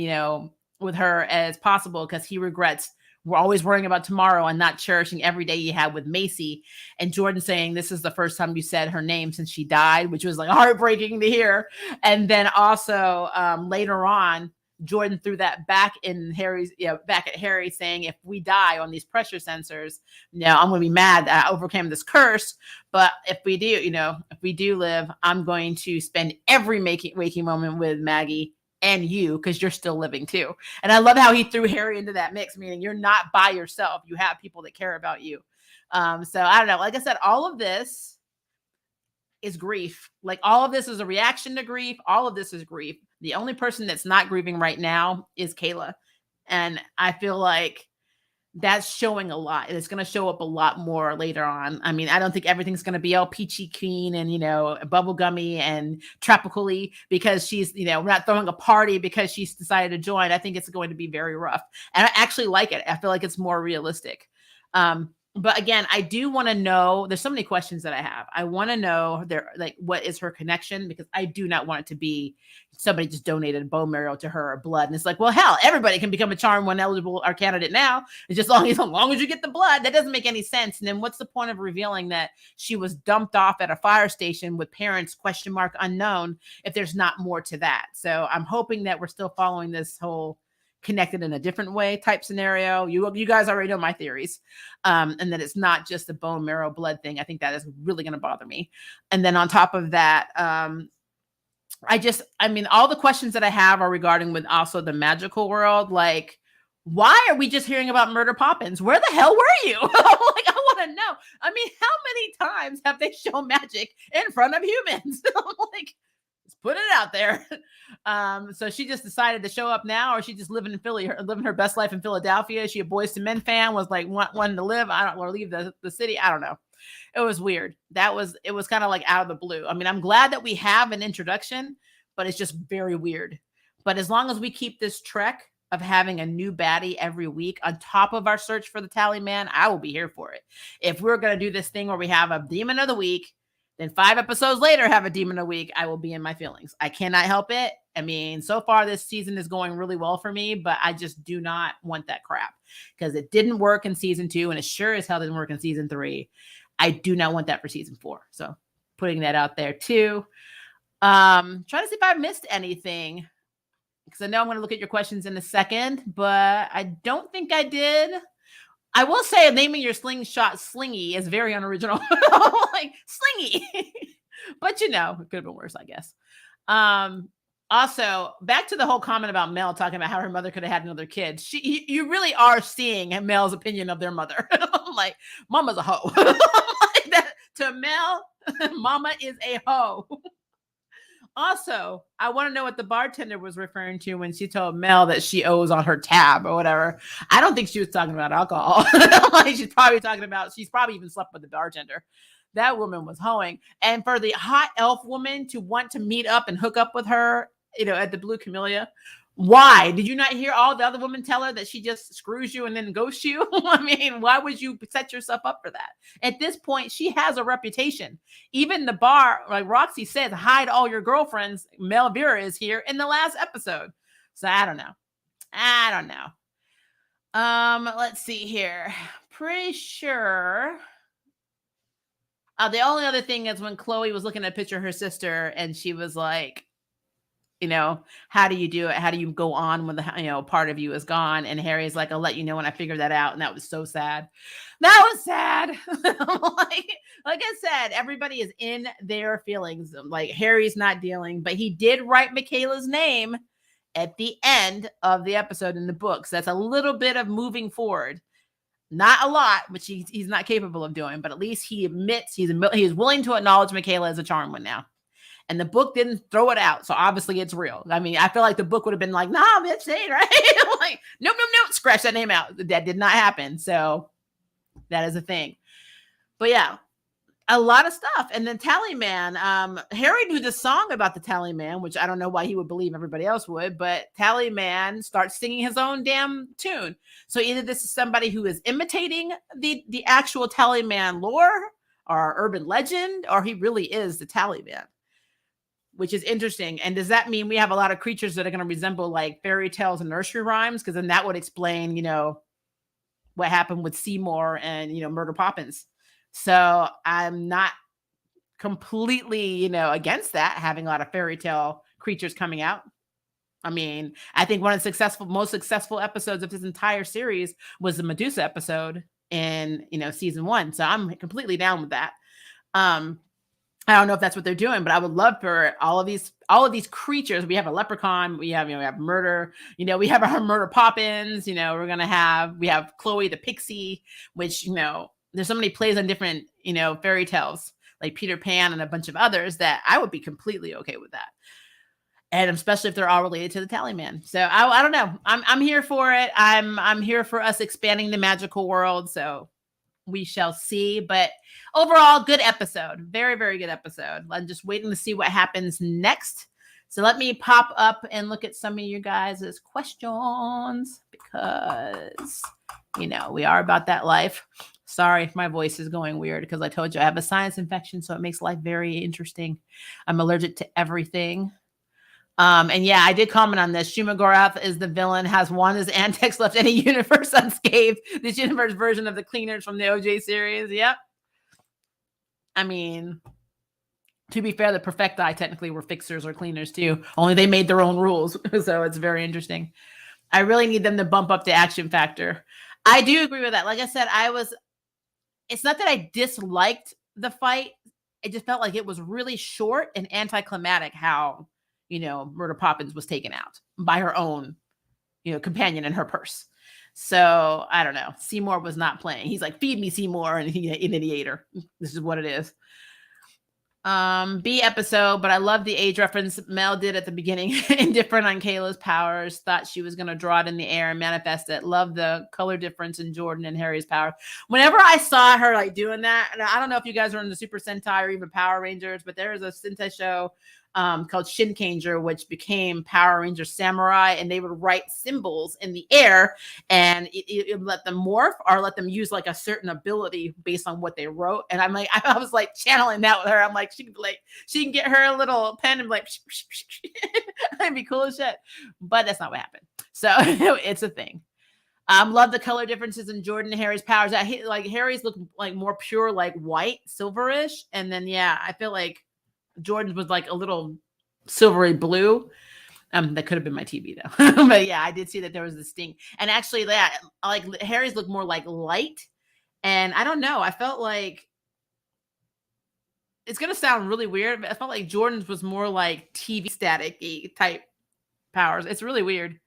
Speaker 1: her as possible, because he regrets we're always worrying about tomorrow and not cherishing every day you had with Macy. And Jordan saying, this is the first time you said her name since she died, which was like heartbreaking to hear. And then also later on, Jordan threw that back at Harry, saying, if we die on these pressure sensors, I'm going to be mad that I overcame this curse. But if we do live, I'm going to spend every waking moment with Maggie and you, because you're still living too. And I love how he threw Harry into that mix, meaning you're not by yourself. You have people that care about you. So I don't know. Like I said, all of this is grief. Like all of this is a reaction to grief. All of this is grief. The only person that's not grieving right now is Kayla. And I feel like that's showing a lot. It's going to show up a lot more later on. I mean, I don't think everything's going to be all peachy keen and, bubblegummy and tropically because she's, not throwing a party because she's decided to join. I think it's going to be very rough. And I actually like it. I feel like it's more realistic. But again, I do want to know, there's so many questions that I have. I want to know what is her connection, because I do not want it to be somebody just donated bone marrow to her or blood. And it's like, well, hell, everybody can become a Charm One eligible or candidate now. It's just as long as you get the blood. That doesn't make any sense. And then what's the point of revealing that she was dumped off at a fire station with parents ?unknown if there's not more to that? So I'm hoping that we're still following this whole connected in a different way type scenario. You guys already know my theories. And that it's not just the bone marrow blood thing. I think that is really going to bother me. And then on top of that, all the questions that I have are regarding with also the magical world. Like, why are we just hearing about Murder Poppins? Where the hell were you? I want to know. I mean, how many times have they shown magic in front of humans? Let's put it out there. So she just decided to show up now, or she just living in Philly, living her best life in Philadelphia. Is she a Boyz II Men fan? Was like wanting to live. I don't want to leave the city. I don't know. It was weird. It was kind of like out of the blue. I mean, I'm glad that we have an introduction, but it's just very weird. But as long as we keep this trek of having a new baddie every week on top of our search for the tally man, I will be here for it. If we're going to do this thing where we have a demon of the week, then 5 episodes later have a demon a week, I will be in my feelings. I cannot help it. I mean, so far this season is going really well for me, but I just do not want that crap, because it didn't work in season 2 and it sure as hell didn't work in season 3. I do not want that for season 4. So putting that out there too. Trying to see if I missed anything, because I know I'm going to look at your questions in a second, but I don't think I did. I will say naming your slingshot Slingy is very unoriginal. Like Slingy. But it could have been worse, I guess. Also, back to the whole comment about Mel talking about how her mother could have had another kid. You really are seeing Mel's opinion of their mother. Like, Mama's a hoe. Like that, to Mel, Mama is a hoe. Also, I want to know what the bartender was referring to when she told Mel that she owes on her tab or whatever. I don't think she was talking about alcohol. Like, she's probably even slept with the bartender. That woman was hoeing. And for the hot elf woman to want to meet up and hook up with her, at the Blue Camellia, why? Did you not hear all the other women tell her that she just screws you and then ghosts you? I mean, why would you set yourself up for that? At this point, she has a reputation. Even the bar, like Roxy says, hide all your girlfriends. Mel Vera is here in the last episode. So I don't know. Let's see here. Pretty sure. The only other thing is when Chloe was looking at a picture of her sister and she was like, how do you do it? How do you go on when the, part of you is gone? And Harry's like, I'll let you know when I figure that out. And that was so sad. That was sad. like I said, everybody is in their feelings. Like, Harry's not dealing, but he did write Michaela's name at the end of the episode in the books. That's a little bit of moving forward. Not a lot, which he's not capable of doing, but at least he admits he is willing to acknowledge Michaela as a charm one now. And the book didn't throw it out. So obviously it's real. I mean, I feel like the book would have been like, nah, bitch, ain't right. Like, nope. Scratch that name out. That did not happen. So that is a thing. But yeah, a lot of stuff. And then Tallyman, Harry knew the song about the Tallyman, which I don't know why he would believe everybody else would, but Tallyman starts singing his own damn tune. So either this is somebody who is imitating the actual Tallyman lore or urban legend, or he really is the Tallyman, which is interesting. And does that mean we have a lot of creatures that are going to resemble like fairy tales and nursery rhymes? Because then that would explain, what happened with Seymour and, Murder Poppins. So I'm not completely, against that, having a lot of fairy tale creatures coming out. I mean, I think one of the most successful episodes of this entire series was the Medusa episode in, season 1. So I'm completely down with that. I don't know if that's what they're doing, but I would love for all of these creatures. We have a leprechaun, we have murder, we have our Murder Poppins, we have Chloe the pixie, which, there's so many plays on different, fairy tales like Peter Pan and a bunch of others that I would be completely okay with that. And especially if they're all related to the Tallyman. So I don't know. I'm here for it. I'm here for us expanding the magical world. So we shall see. But overall, good episode. Very, very good episode. I'm just waiting to see what happens next. So let me pop up and look at some of you guys' questions because, we are about that life. Sorry if my voice is going weird because I told you I have a sinus infection, so it makes life very interesting. I'm allergic to everything. And yeah, I did comment on this. Shumagorath is the villain, has Wanda's antics left any universe unscathed. This universe version of the cleaners from the OJ series. Yep. I mean, to be fair, the Perfecti technically were fixers or cleaners too. Only they made their own rules. So it's very interesting. I really need them to bump up the action factor. I do agree with that. Like I said, it's not that I disliked the fight. It just felt like it was really short and anticlimactic how, Murder Poppins was taken out by her own, companion in her purse. So I don't know. Seymour was not playing. He's like, feed me, Seymour. And he an idiot. This is what it is. B episode, but I love the age reference Mel did at the beginning. Indifferent on Kayla's powers. Thought she was going to draw it in the air and manifest it. Love the color difference in Jordan and Harry's power. Whenever I saw her like doing that, and I don't know if you guys are in the Super Sentai or even Power Rangers, but there is a Sentai show called Shinkanger, which became Power Ranger Samurai, and they would write symbols in the air and it let them morph or let them use like a certain ability based on what they wrote. And I'm like, I was like channeling that with her. I'm like, she can get her a little pen and like, that'd be cool as shit. But that's not what happened. So it's a thing. Love the color differences in Jordan and Harry's powers. Like Harry's look like more pure, like white, silverish. And then, yeah, I feel like Jordan's was like a little silvery blue. That could have been my TV though. But yeah, I did see that there was this sting. And actually that like Harry's looked more like light. And I don't know. I felt like it's gonna sound really weird, but I felt like Jordan's was more like TV static-y type powers. It's really weird.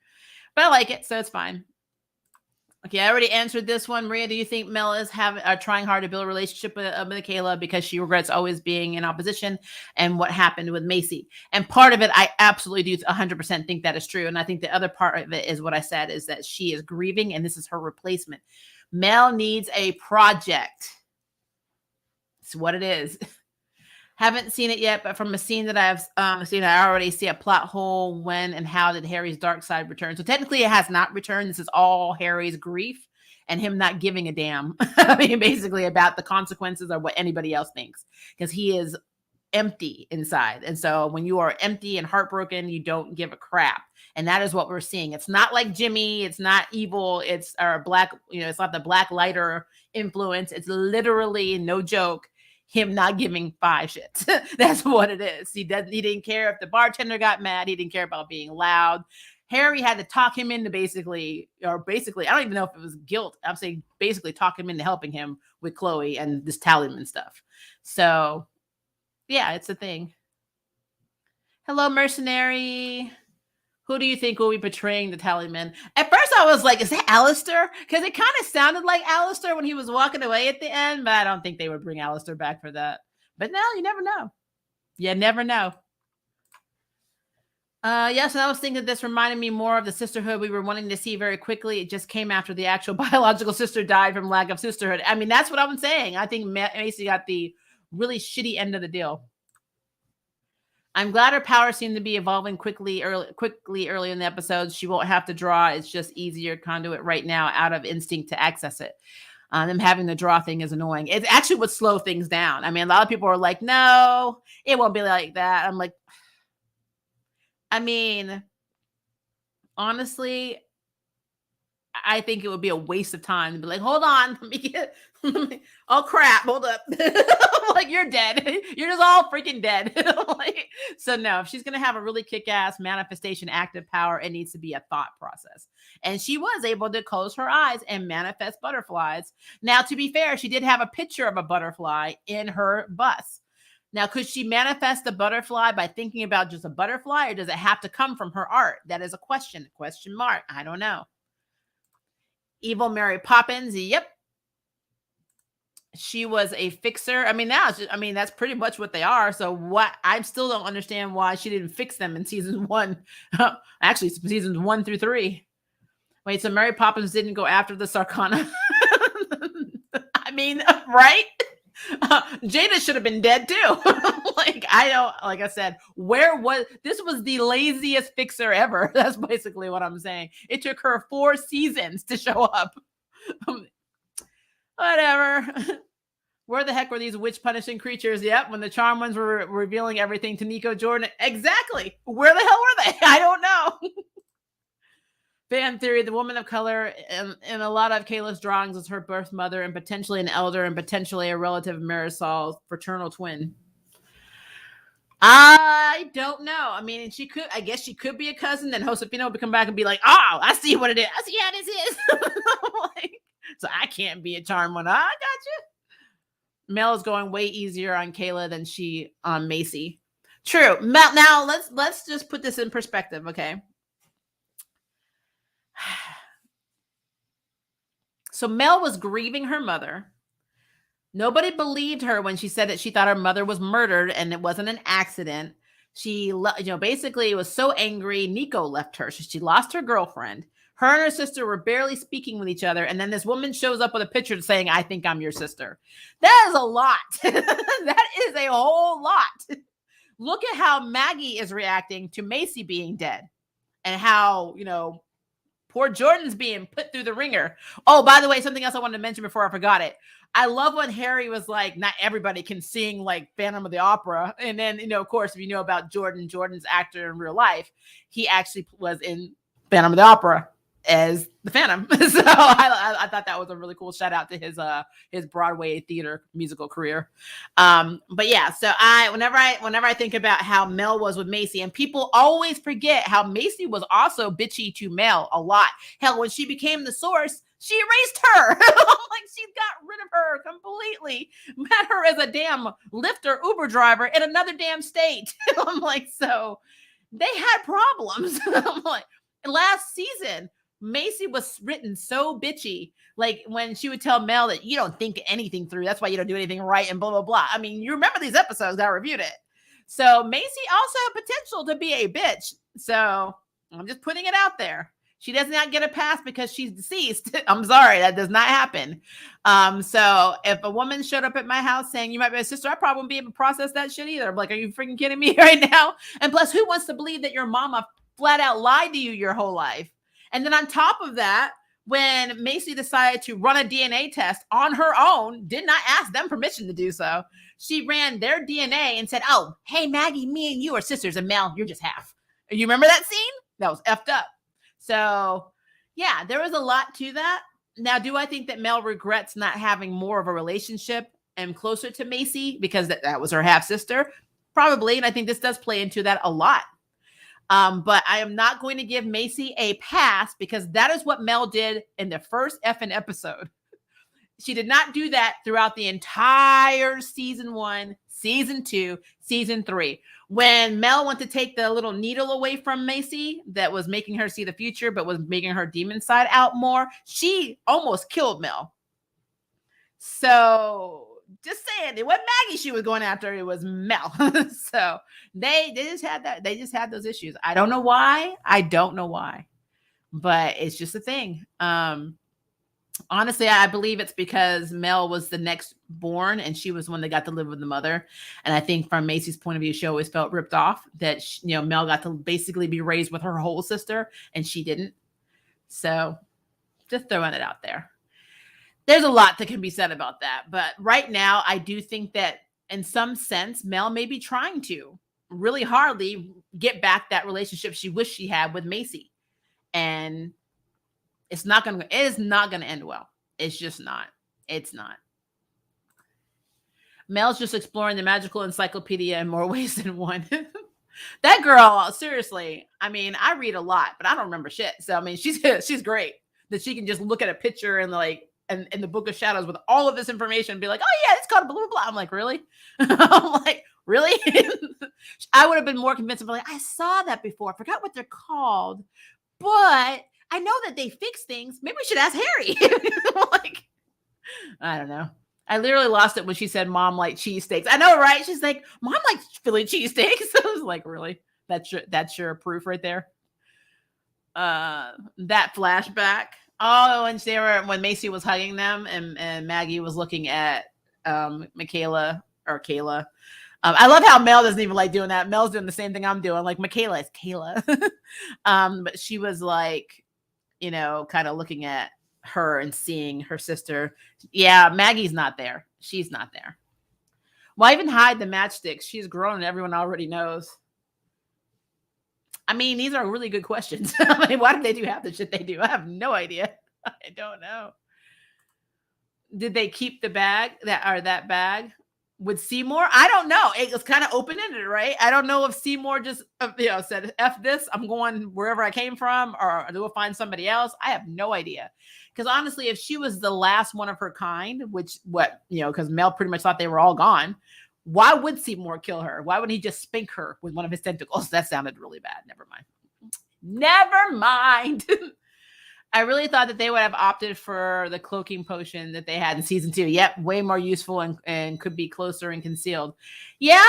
Speaker 1: But I like it, so it's fine. Okay, I already answered this one. Maria, do you think Mel is trying hard to build a relationship with Kayla because she regrets always being in opposition and what happened with Macy? And part of it, I absolutely do 100% think that is true. And I think the other part of it is what I said, is that she is grieving and this is her replacement. Mel needs a project. It's what it is. Haven't seen it yet, but from a scene that I've seen, I already see a plot hole. When and how did Harry's dark side return? So technically it has not returned. This is all Harry's grief and him not giving a damn. I mean, basically about the consequences of what anybody else thinks, because he is empty inside. And so when you are empty and heartbroken, you don't give a crap. And that is what we're seeing. It's not like Jimmy. It's not evil. It's black, it's not the black lighter influence. It's literally, no joke, him not giving 5 shits. That's what it is. He didn't care if the bartender got mad. He didn't care about being loud. Harry had to talk him into basically, I don't even know if it was guilt. I'm saying basically talk him into helping him with Chloe and this talisman stuff. So yeah, it's a thing. Hello, mercenary. Who do you think will be portraying the talisman? At first I was like, is that Alistair? Because it kind of sounded like Alistair when he was walking away at the end, but I don't think they would bring Alistair back for that. But no, you never know. You never know. Yes, and I was thinking this reminded me more of the sisterhood we were wanting to see very quickly. It just came after the actual biological sister died from lack of sisterhood. I mean, that's what I'm saying. I think Macy got the really shitty end of the deal. I'm glad her powers seem to be evolving quickly early in the episodes. She won't have to draw. It's just easier conduit right now out of instinct to access it. Them having the draw thing is annoying. It actually would slow things down. I mean, a lot of people are like, no, it won't be like that. I'm like, I mean, honestly, I think it would be a waste of time to be like, hold on, let me get, oh crap, hold up. Like, you're dead. You're just all freaking dead. So no, if she's going to have a really kick-ass manifestation active power, it needs to be a thought process. And she was able to close her eyes and manifest butterflies. Now, to be fair, she did have a picture of a butterfly in her bus. Now, could she manifest the butterfly by thinking about just a butterfly, or does it have to come from her art? That is a question mark. I don't know. Evil Mary Poppins. Yep. She was a fixer. I mean, that's pretty much what they are. So what? I still don't understand why she didn't fix them in season 1. Actually, seasons 1 through 3. Wait, so Mary Poppins didn't go after the Sarkana? I mean, right? Jada should have been dead too. Like I said, this was the laziest fixer ever. That's basically what I'm saying. It took her 4 seasons to show up. Whatever. Where the heck were these witch punishing creatures? Yep, when the charm ones were revealing everything to Nico Jordan. Exactly. Where the hell were they? I don't know. Fan theory, the woman of color in a lot of Kayla's drawings is her birth mother and potentially an elder and potentially a relative of Marisol's fraternal twin. I don't know. I mean, I guess she could be a cousin. Then Josefina would come back and be like, oh, I see what it is. I see how this is. So I can't be a charm one. I got you. Mel is going way easier on Kayla than she on Macy. True. Now let's just put this in perspective, okay? So Mel was grieving her mother. Nobody believed her when she said that she thought her mother was murdered and it wasn't an accident. She, basically was so angry. Nico left her. So she lost her girlfriend. Her and her sister were barely speaking with each other. And then this woman shows up with a picture saying, I think I'm your sister. That is a lot. That is a whole lot. Look at how Maggie is reacting to Macy being dead and how, poor Jordan's being put through the ringer. Oh, by the way, something else I wanted to mention before I forgot it. I love when Harry was like, not everybody can sing like Phantom of the Opera. And then, of course, if you know about Jordan's actor in real life, he actually was in Phantom of the Opera. as the Phantom. So I thought that was a really cool shout out to his Broadway theater musical career. But yeah, so whenever I think about how Mel was with Macy, and people always forget how Macy was also bitchy to Mel a lot. Hell, when she became the Source, she erased her. Like, she got rid of her completely. Had her as a damn Lyft or Uber driver in another damn state. I'm like, so they had problems. I'm like, last season, Macy was written so bitchy. Like, when she would tell Mel that you don't think anything through, that's why you don't do anything right, and blah, blah, blah. I mean, you remember these episodes, I reviewed it. So Macy also had potential to be a bitch. So I'm just putting it out there. She does not get a pass because she's deceased. I'm sorry, that does not happen. So if a woman showed up at my house saying you might be a sister, I probably wouldn't be able to process that shit either. I'm like, are you freaking kidding me right now? And plus, who wants to believe that your mama flat out lied to you your whole life? And then on top of that, when Macy decided to run a DNA test on her own, did not ask them permission to do so. She ran their DNA and said, oh, hey, Maggie, me and you are sisters, and Mel, you're just half. You remember that scene? That was effed up. So, yeah, there was a lot to that. Now, do I think that Mel regrets not having more of a relationship and closer to Macy because that was her half sister? Probably. And I think this does play into that a lot. But I am not going to give Macy a pass because that is what Mel did in the first effing episode. She did not do that throughout the entire season 1, season 2, season 3. When Mel went to take the little needle away from Macy that was making her see the future, but was making her demon side out more, she almost killed Mel. So just saying, it wasn't Maggie she was going after, it was Mel. So they just had that. They just had those issues. I don't know why. But it's just a thing. Honestly, I believe it's because Mel was the next born and she was the one that got to live with the mother. And I think from Macy's point of view, she always felt ripped off that, Mel got to basically be raised with her whole sister and she didn't. So just throwing it out there. There's a lot that can be said about that. But right now, I do think that in some sense, Mel may be trying to really hardly get back that relationship she wished she had with Macy. And it is not going to end well. It's just not. It's not. Mel's just exploring the magical encyclopedia in more ways than one. That girl, seriously. I mean, I read a lot, but I don't remember shit. So, I mean, she's great that she can just look at a picture and in the Book of Shadows with all of this information and be like, oh yeah, it's called blah, blah, blah. I'm like, really? I'm like, really? I would have been more convinced of like, I saw that before. I forgot what they're called, but I know that they fix things. Maybe we should ask Harry. Like, I don't know. I literally lost it when she said mom liked cheesesteaks. I know, right? She's like, mom likes Philly cheesesteaks. I was like, really? That's your proof right there. That flashback. Oh, and when Macy was hugging them and Maggie was looking at Kayla. I love how Mel doesn't even like doing that. Mel's doing the same thing I'm doing. Like, Michaela is Kayla. But she was like, kind of looking at her and seeing her sister. Yeah, Maggie's not there. She's not there. Why even hide the matchsticks? She's grown and everyone already knows. I mean, these are really good questions. I mean, why do they do half the shit they do? I have no idea. I don't know. Did they keep the bag that bag with Seymour? I don't know. It was kind of open-ended, right? I don't know if Seymour just said, F this, I'm going wherever I came from, or do I find somebody else? I have no idea. Because honestly, if she was the last one of her kind, because Mel pretty much thought they were all gone, why would Seymour kill her? Why wouldn't he just spank her with one of his tentacles? That sounded really bad. Never mind. I really thought that they would have opted for the cloaking potion that they had in season 2. Yep, way more useful and could be closer and concealed. Yeah,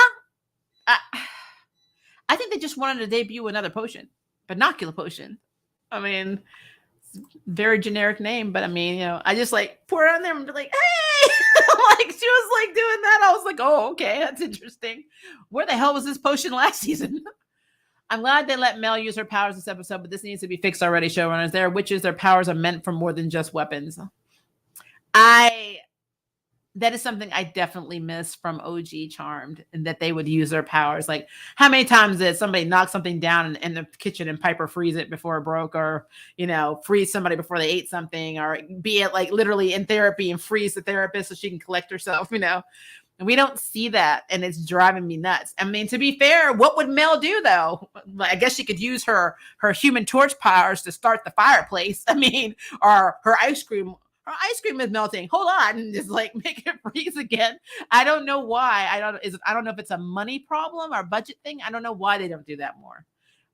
Speaker 1: I think they just wanted to debut another potion, binocular potion. I mean, very generic name, but I mean, I just pour it on there and be like, hey, she was doing that. I was like, oh, okay, that's interesting. Where the hell was this potion last season? I'm glad they let Mel use her powers this episode, but this needs to be fixed already, showrunners. There are witches, their powers are meant for more than just weapons. I that is something I definitely miss from OG Charmed, and that they would use their powers. Like, how many times did somebody knock something down in the kitchen and Piper freeze it before it broke, or, freeze somebody before they ate something, or be it like literally in therapy and freeze the therapist so she can collect herself, And we don't see that, and it's driving me nuts. I mean, to be fair, what would Mel do though? I guess she could use her Human Torch powers to start the fireplace. I mean, or her ice cream. Her ice cream is melting. Hold on, and just like make it freeze again. I don't know why. I don't know if it's a money problem or budget thing. I don't know why they don't do that more.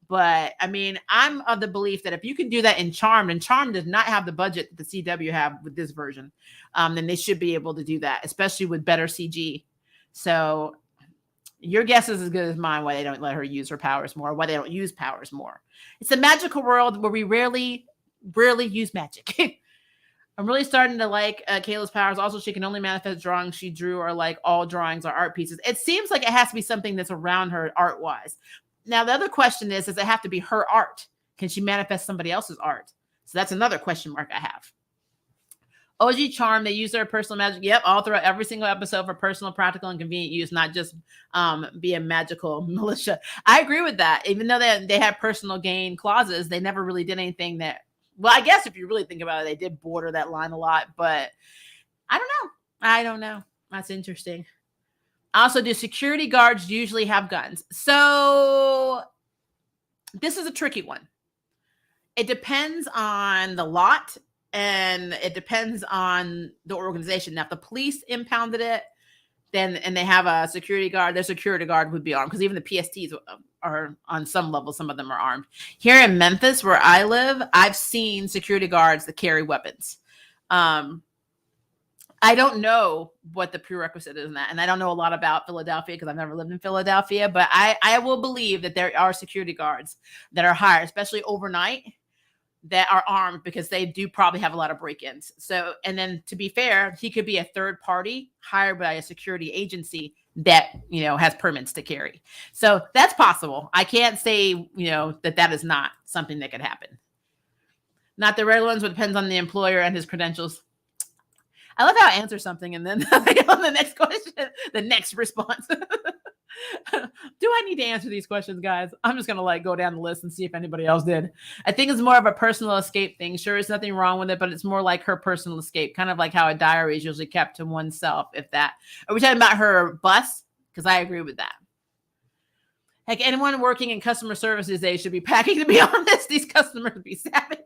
Speaker 1: But I mean, I'm of the belief that if you can do that in Charmed, and Charmed does not have the budget that the CW have with this version, then they should be able to do that, especially with better CG. So your guess is as good as mine why they don't let her use her powers more, why they don't use powers more. It's a magical world where we rarely use magic. I'm really starting to like Kayla's powers. Also, she can only manifest drawings she drew, or like all drawings are art pieces. It seems like it has to be something that's around her art-wise. Now, the other question is, does it have to be her art? Can she manifest somebody else's art? So that's another question mark I have. OG Charm, they use their personal magic. Yep, all throughout every single episode for personal, practical, and convenient use, not just be a magical militia. I agree with that. Even though they had personal gain clauses, they never really did anything that, well, I guess if you really think about it, they did border that line a lot, but I don't know. That's interesting. Also, do security guards usually have guns? So this is a tricky one. It depends on the lot, and it depends on the organization. Now, if the police impounded it, and they have a security guard, their security guard would be armed, because even the PSTs are on some level, some of them are armed. Here in Memphis, where I live, I've seen security guards that carry weapons. I don't know what the prerequisite is in that, and I don't know a lot about Philadelphia because I've never lived in Philadelphia, but I will believe that there are security guards that are hired, especially overnight, that are armed, because they do probably have a lot of break-ins. So, and then to be fair, he could be a third party hired by a security agency that, has permits to carry. So that's possible. I can't say, that is not something that could happen. Not the regular ones, but depends on the employer and his credentials. I love how I answer something and then on the next question, the next response. Do I need to answer these questions, guys? I'm just going to go down the list and see if anybody else did. I think it's more of a personal escape thing. Sure, there's nothing wrong with it, but it's more like her personal escape, kind of like how a diary is usually kept to oneself, if that. Are we talking about her bus? Because I agree with that. Heck, anyone working in customer service these days should be packing, to be honest. These customers would be savage.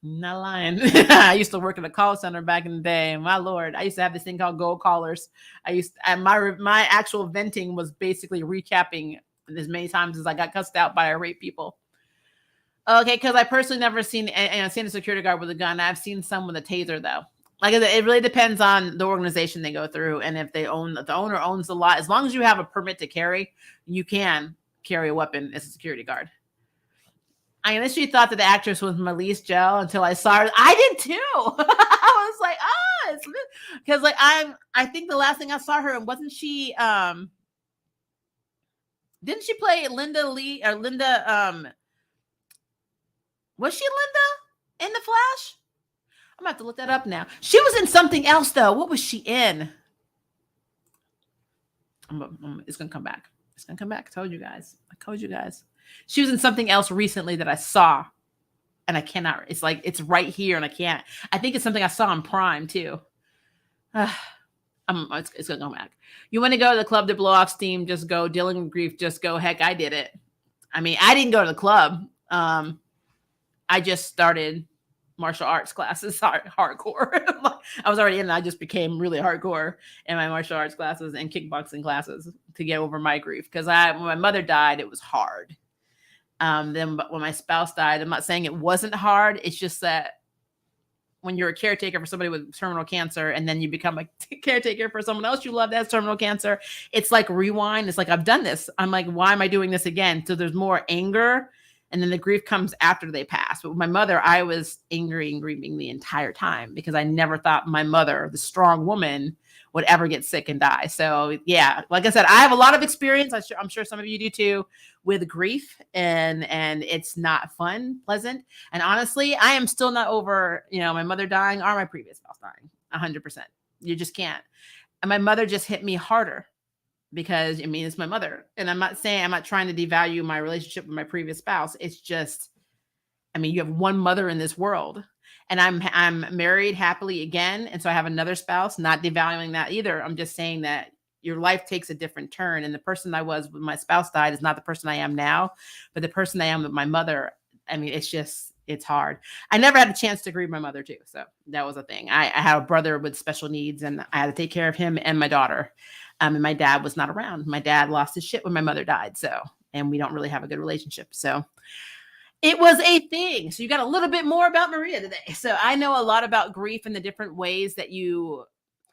Speaker 1: Not lying. I used to work at a call center back in the day. My Lord, I used to have this thing called Gold Callers. And my actual venting was basically recapping as many times as I got cussed out by irate people. Okay, because I personally never seen a security guard with a gun. I've seen some with a taser though. Like, it really depends on the organization they go through, and if the owner owns the lot. As long as you have a permit to carry, you can carry a weapon as a security guard. I initially thought that the actress was Melise Gel until I saw her. I did too. I was like, it's because I think the last thing I saw her in, wasn't she didn't she play Linda Lee or Linda was she Linda in The Flash? I'm gonna have to look that up now. She was in something else though. What was she in? It's gonna come back. It's gonna come back. I told you guys. She was in something else recently that I saw, and I cannot. It's right here, and I can't. I think it's something I saw on Prime too. It's gonna come back. You want to go to the club to blow off steam? Just go. Dealing with grief? Just go. Heck, I did it. I mean, I didn't go to the club. I just started martial arts classes, hardcore. I was already in it. I just became really hardcore in my martial arts classes and kickboxing classes to get over my grief. Because when my mother died, it was hard. Then when my spouse died, I'm not saying it wasn't hard. It's just that when you're a caretaker for somebody with terminal cancer, and then you become a caretaker for someone else you love that has terminal cancer, it's like rewind. It's like, I've done this. I'm like, why am I doing this again? So there's more anger. And then the grief comes after they pass. But with my mother, I was angry and grieving the entire time because I never thought my mother, the strong woman, would ever get sick and die. So yeah, like I said, I have a lot of experience. I'm sure some of you do too, with grief, and it's not fun, pleasant. And honestly, I am still not over, my mother dying or my previous spouse dying, 100%. You just can't. And my mother just hit me harder because, I mean, it's my mother. And I'm not trying to devalue my relationship with my previous spouse. It's just, I mean, you have one mother in this world, and I'm married happily again, and so I have another spouse. Not devaluing that either. I'm just saying that your life takes a different turn, and the person I was when my spouse died is not the person I am now, but the person I am with my mother. I mean, it's hard. I never had a chance to grieve my mother too, so that was a thing. I had a brother with special needs, and I had to take care of him and my daughter. And my dad was not around. My dad lost his shit when my mother died, so, and we don't really have a good relationship, so. It was a thing. So you got a little bit more about Maria today. So I know a lot about grief and the different ways that you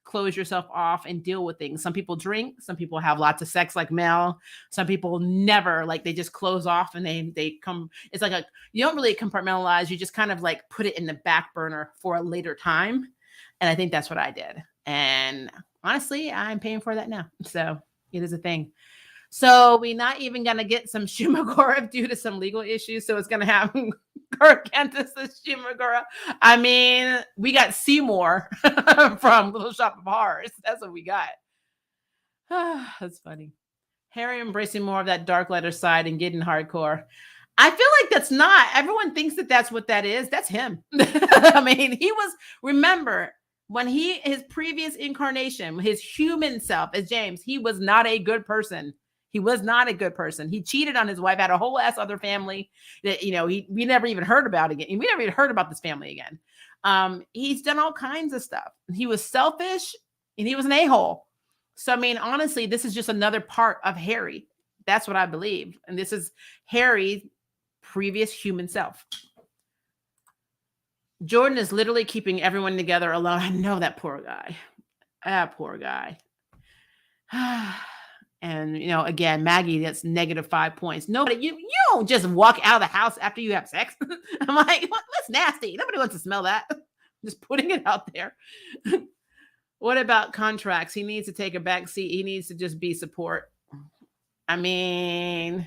Speaker 1: close yourself off and deal with things. Some people drink, some people have lots of sex like Mel. Some people never, like they just close off and they come, it's like you don't really compartmentalize. You just kind of like put it in the back burner for a later time. And I think that's what I did. And honestly, I'm paying for that now. So it is a thing. So we're not even going to get some Shumagora due to some legal issues. So it's going to have Gargantus and Shumagora. I mean, we got Seymour from Little Shop of Horrors. That's what we got. That's funny. Harry embracing more of that dark lighter side and getting hardcore. I feel like that's not. Everyone thinks that that's what that is. That's him. I mean, he was, remember, when his previous incarnation, his human self as James, he was not a good person. He was not a good person. He cheated on his wife, had a whole ass other family that, we never even heard about again. We never even heard about this family again. He's done all kinds of stuff. He was selfish and he was an a-hole. So, I mean, honestly, this is just another part of Harry. That's what I believe. And this is Harry's previous human self. Jordan is literally keeping everyone together alone. I know that poor guy. That poor guy. And, again, Maggie, that's -5 points. Nobody, you don't just walk out of the house after you have sex. I'm like, that's nasty. Nobody wants to smell that. Just putting it out there. What about contracts? He needs to take a back seat. He needs to just be support. I mean,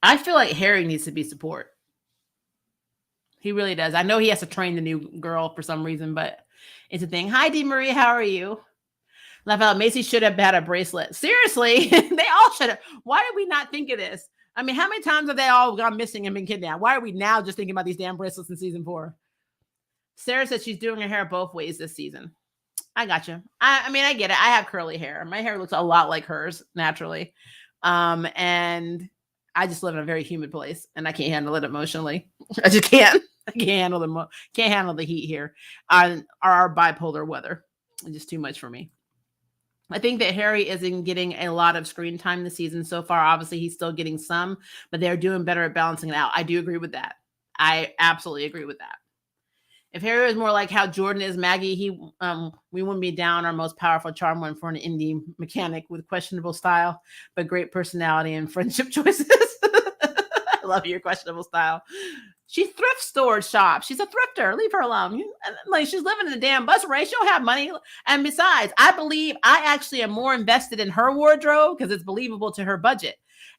Speaker 1: I feel like Harry needs to be support. He really does. I know he has to train the new girl for some reason, but it's a thing. Hi, Dee Marie. How are you? Laugh out. Macy should have had a bracelet. Seriously, they all should have. Why did we not think of this? I mean, how many times have they all gone missing and been kidnapped? Why are we now just thinking about these damn bracelets in season 4? Sarah said she's doing her hair both ways this season. I got you. I mean, I get it. I have curly hair. My hair looks a lot like hers naturally. And I just live in a very humid place and I can't handle it emotionally. I just can't. I can't handle the heat here. Our bipolar weather. It's just too much for me. I think that Harry isn't getting a lot of screen time this season so far. Obviously, he's still getting some, but they're doing better at balancing it out. I do agree with that. I absolutely agree with that. If Harry was more like how Jordan is Maggie, we wouldn't be down our most powerful charm one for an indie mechanic with questionable style, but great personality and friendship choices. I love your questionable style. She thrift store shops. She's a thrifter. Leave her alone. Like, she's living in a damn bus rate. She'll have money. And besides, I actually am more invested in her wardrobe because it's believable to her budget.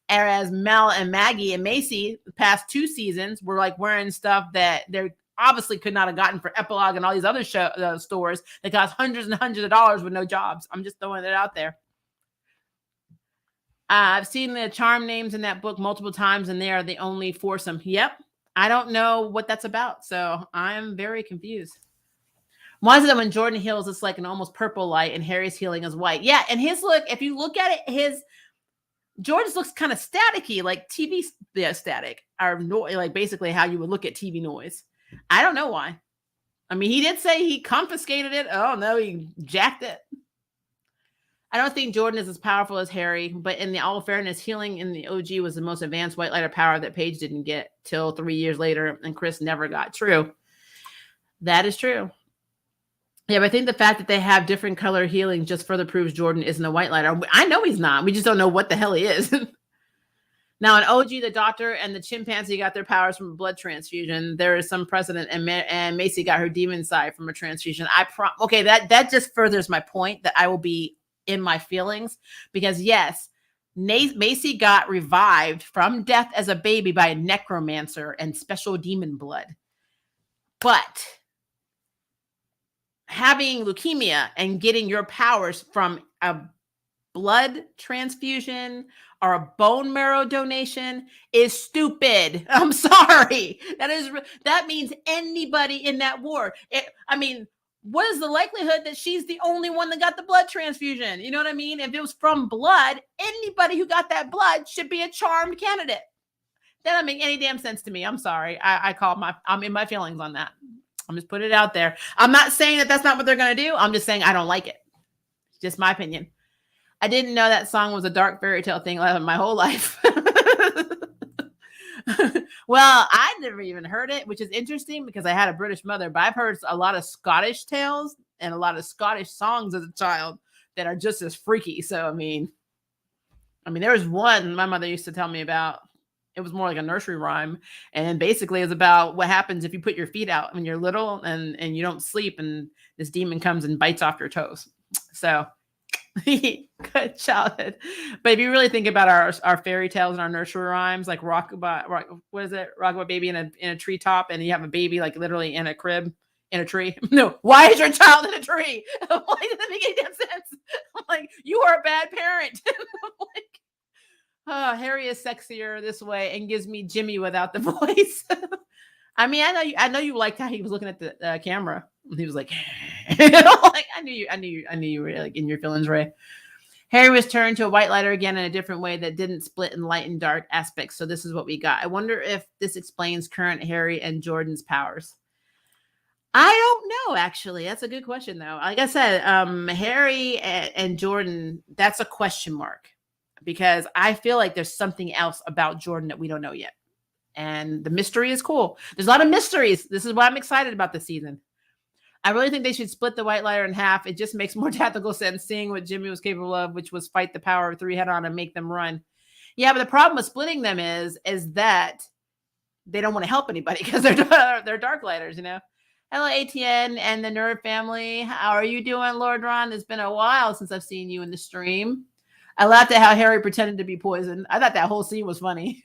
Speaker 1: Whereas Mel and Maggie and Macy, the past 2 seasons, were like wearing stuff that they're obviously could not have gotten for Epilogue and all these other stores that cost hundreds and hundreds of dollars with no jobs. I'm just throwing it out there. I've seen the charm names in that book multiple times, and they are the only foursome. Yep. I don't know what that's about, so I'm very confused. Why is it that when Jordan heals, it's like an almost purple light, and Harry's healing is white? Yeah, and his look, if you look at it, Jordan's looks kind of staticky, like TV static, or like basically how you would look at TV noise. I don't know why. I mean, he did say he confiscated it. Oh no, he jacked it. I don't think Jordan is as powerful as Harry, but in all fairness, healing in the OG was the most advanced white lighter power that Paige didn't get till 3 years later, and Chris never got. True. That is true. Yeah, but I think the fact that they have different color healing just further proves Jordan isn't a white lighter. I know he's not. We just don't know what the hell he is. Now, in OG, the doctor and the chimpanzee got their powers from a blood transfusion. There is some precedent, and Macy got her demon side from a transfusion. Okay, that just furthers my point that I will be in my feelings, because yes, Macy got revived from death as a baby by a necromancer and special demon blood. But having leukemia and getting your powers from a blood transfusion or a bone marrow donation is stupid. I'm sorry. That means anybody in that war. I mean, what is the likelihood that she's the only one that got the blood transfusion? You know what I mean? If it was from blood, anybody who got that blood should be a charmed candidate. That doesn't make any damn sense to me. I'm sorry. I'm in my feelings on that. I'm just putting it out there. I'm not saying that that's not what they're going to do. I'm just saying I don't like it. It's just my opinion. I didn't know that song was a dark fairy tale thing my whole life. Well, I never even heard it, which is interesting because I had a British mother, but I've heard a lot of Scottish tales and a lot of Scottish songs as a child that are just as freaky. So, I mean, there was one my mother used to tell me about. It was more like a nursery rhyme. And basically it's about what happens if you put your feet out when you're little and you don't sleep and this demon comes and bites off your toes. So good childhood. But if you really think about our fairy tales and our nursery rhymes, like what is it? Rockabye baby in a treetop, and you have a baby like literally in a crib in a tree. No, why is your child in a tree? I'm like, it doesn't make any damn sense. I'm like, you are a bad parent. Like, oh, Harry is sexier this way and gives me Jimmy without the voice. I mean, I know you liked how he was looking at the camera. He was like, like I knew you were like in your feelings, Ray. Harry was turned to a white lighter again in a different way that didn't split in light and dark aspects. So this is what we got. I wonder if this explains current Harry and Jordan's powers. I don't know, actually. That's a good question, though. Like I said, Harry and Jordan, that's a question mark. Because I feel like there's something else about Jordan that we don't know yet. And the mystery is cool. There's a lot of mysteries. This is why I'm excited about this season. I really think they should split the white lighter in half. It just makes more tactical sense seeing what Jimmy was capable of, which was fight the power of three head on and make them run. Yeah, but the problem with splitting them is that they don't want to help anybody because they're dark lighters, you know. Hello, ATN and the Nerd family. How are you doing, Lord Ron? It's been a while since I've seen you in the stream. I laughed at how Harry pretended to be poisoned. I thought that whole scene was funny.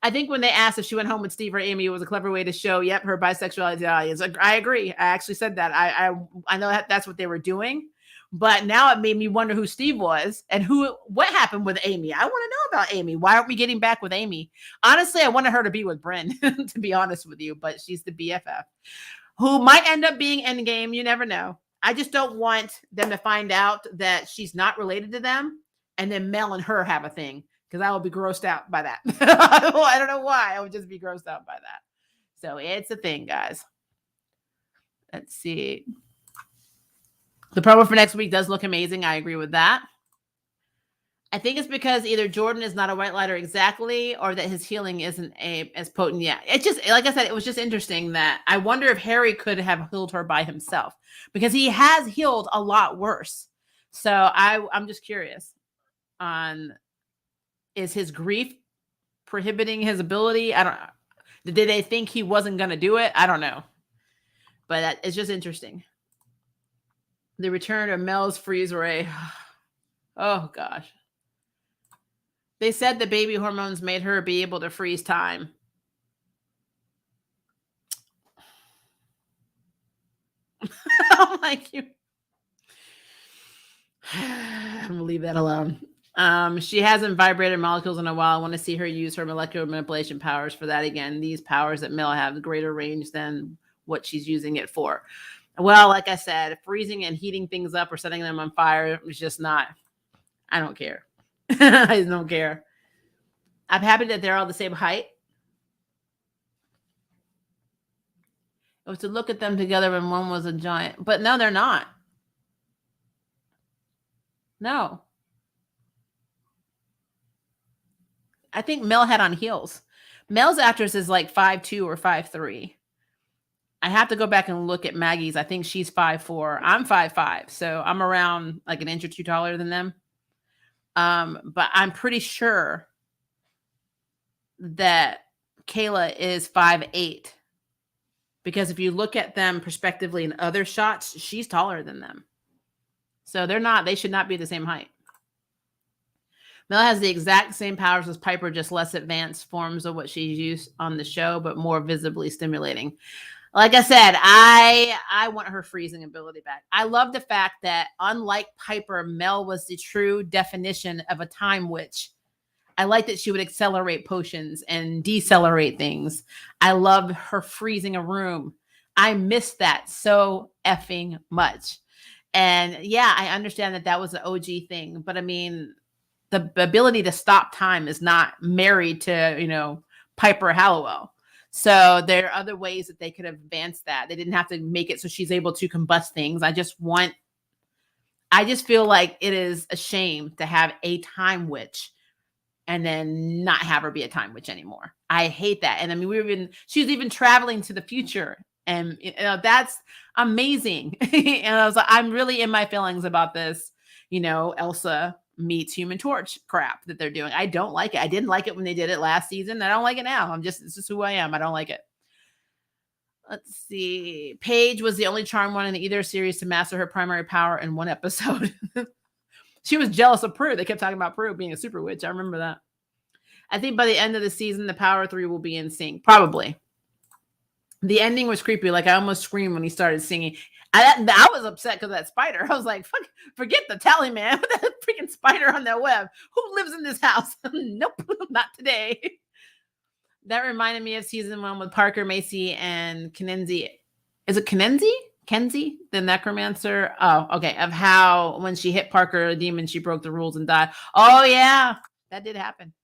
Speaker 1: I think when they asked if she went home with Steve or Amy, it was a clever way to show, yep, her bisexuality. I agree. I actually said that. I know that's what they were doing. But now it made me wonder who Steve was and what happened with Amy. I want to know about Amy. Why aren't we getting back with Amy? Honestly, I wanted her to be with Bryn, to be honest with you, but she's the BFF who might end up being Endgame. You never know. I just don't want them to find out that she's not related to them and then Mel and her have a thing because I will be grossed out by that. I don't know why. I would just be grossed out by that. So it's a thing, guys. Let's see. The promo for next week does look amazing. I agree with that. I think it's because either Jordan is not a white lighter exactly or that his healing isn't as potent yet. It's just, like I said, it was just interesting that I wonder if Harry could have healed her by himself because he has healed a lot worse. So I'm just curious on, is his grief prohibiting his ability? I don't know. Did they think he wasn't going to do it? I don't know. But it's just interesting. The return of Mel's freeze ray. Oh, gosh. They said the baby hormones made her be able to freeze time. I'm like, you. I'm going to leave that alone. She hasn't vibrated molecules in a while. I want to see her use her molecular manipulation powers for that again. These powers that Mel have greater range than what she's using it for. Well, like I said, freezing and heating things up or setting them on fire is just not. I don't care. I don't care. I'm happy that they're all the same height. It was to look at them together when one was a giant. But no, they're not. No. I think Mel had on heels. Mel's actress is like 5'2" or 5'3". I have to go back and look at Maggie's. I think she's 5'4". I'm 5'5". So I'm around like an inch or two taller than them. But I'm pretty sure that Kayla is 5'8". Because if you look at them prospectively in other shots, she's taller than them. So they should not be the same height. Mel has the exact same powers as Piper, just less advanced forms of what she's used on the show, but more visibly stimulating. Like I said, I want her freezing ability back. I love the fact that unlike Piper, Mel was the true definition of a time witch. I like that she would accelerate potions and decelerate things. I love her freezing a room. I miss that so effing much. And yeah, I understand that that was an OG thing, but I mean, the ability to stop time is not married to, Piper Hallowell. So there are other ways that they could have advanced that. They didn't have to make it so she's able to combust things. I just feel like it is a shame to have a time witch and then not have her be a time witch anymore. I hate that. And I mean, she was even traveling to the future, and that's amazing. And I was like, I'm really in my feelings about this, Elsa meets Human Torch crap that they're doing. I don't like it. I didn't like it when they did it last season. I don't like it now. It's just who I am. I don't like it. Let's see. Paige was the only charm one in either series to master her primary power in one episode. She was jealous of Prue. They kept talking about Prue being a super witch. I remember that. I think by the end of the season, the power three will be in sync. Probably. The ending was creepy. Like I almost screamed when he started singing. I was upset because of that spider. I was like, fuck, forget the tally man. With that freaking spider on that web. Who lives in this house? Nope, not today. That reminded me of season 1 with Parker, Macy, and Kenenzi. Is it Kenenzi? Kenzie, the necromancer. Oh, okay. Of how when she hit Parker, a demon, she broke the rules and died. Oh yeah, that did happen.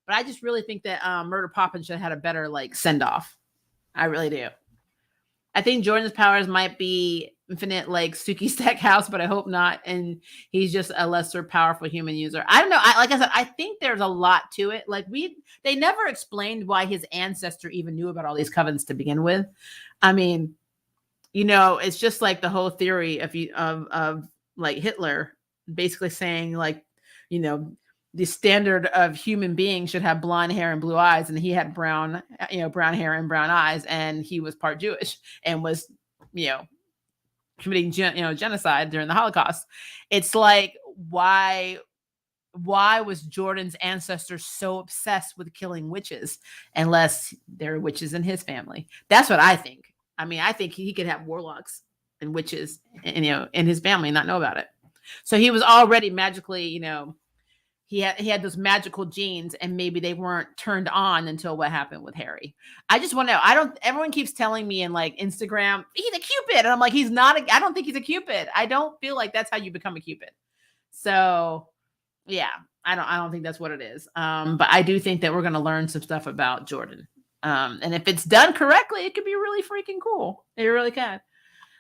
Speaker 1: But I just really think that Murder Poppins should have had a better send off. I really do. I think Jordan's powers might be infinite like Suki Stackhouse, but I hope not. And he's just a lesser powerful human user. I don't know. Like I said, I think there's a lot to it. They never explained why his ancestor even knew about all these covens to begin with. I mean, it's just like the whole theory of like Hitler basically saying the standard of human beings should have blonde hair and blue eyes, and he had brown hair and brown eyes, and he was part Jewish and was committing genocide during the Holocaust. It's like why was Jordan's ancestors so obsessed with killing witches unless there are witches in his family? That's what I think. I mean, I think he could have warlocks and witches in his family and not know about it. So he was already magically, he had those magical genes, and maybe they weren't turned on until what happened with Harry. I just want to know. Everyone keeps telling me in Instagram, he's a Cupid. And I'm like, he's not. I don't think he's a Cupid. I don't feel like that's how you become a Cupid. So yeah, I don't think that's what it is. But I do think that we're going to learn some stuff about Jordan. And if it's done correctly, it could be really freaking cool. It really can.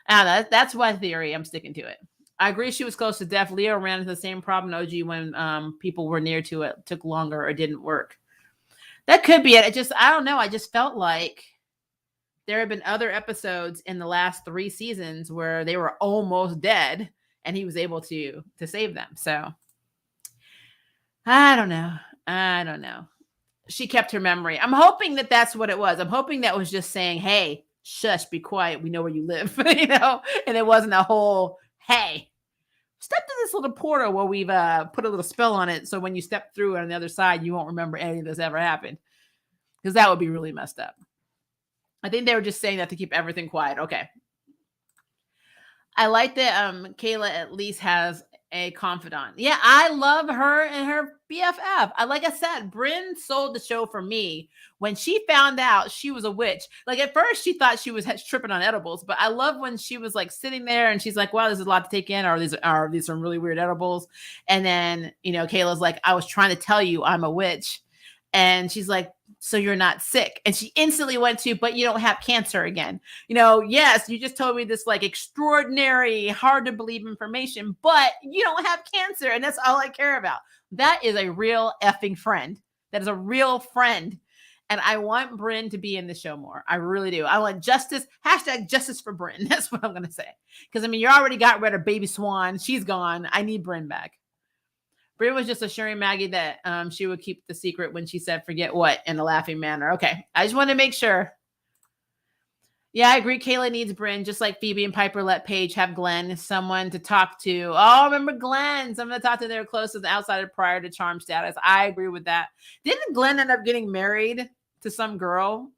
Speaker 1: That's my theory. I'm sticking to it. I agree she was close to death. Leo ran into the same problem in OG when people were near to it, took longer or didn't work. That could be it. I don't know. I just felt like there have been other episodes in the last 3 seasons where they were almost dead and he was able to save them. So I don't know. She kept her memory. I'm hoping that that's what it was. I'm hoping that was just saying, hey, shush, be quiet. We know where you live, and it wasn't a whole, hey, step to this little portal where we've put a little spell on it. So when you step through on the other side, you won't remember anything that's ever happened, because that would be really messed up. I think they were just saying that to keep everything quiet. Okay. I like that Kayla at least has a confidant. Yeah, I love her and her BFF. Like I said, Brynn sold the show for me when she found out she was a witch. Like at first she thought she was tripping on edibles, but I love when she was sitting there and she's like, wow, there's a lot to take in, or these some really weird edibles. And then, Kayla's like, I was trying to tell you I'm a witch. And she's like, so you're not sick. And she instantly went to, but you don't have cancer again. Yes, you just told me this extraordinary, hard to believe information, but you don't have cancer. And that's all I care about. That is a real effing friend. That is a real friend. And I want Brynn to be in the show more. I really do. I want justice. #justice for Brynn. That's what I'm going to say. Because you already got rid of Baby Swan. She's gone. I need Brynn back. Brynn was just assuring Maggie that she would keep the secret when she said, forget what, in a laughing manner. Okay. I just want to make sure. Yeah, I agree. Kayla needs Brynn, just like Phoebe and Piper let Paige have Glenn, someone to talk to. Oh, remember Glenn? Someone to talk to their closest outsider prior to charm status. I agree with that. Didn't Glenn end up getting married to some girl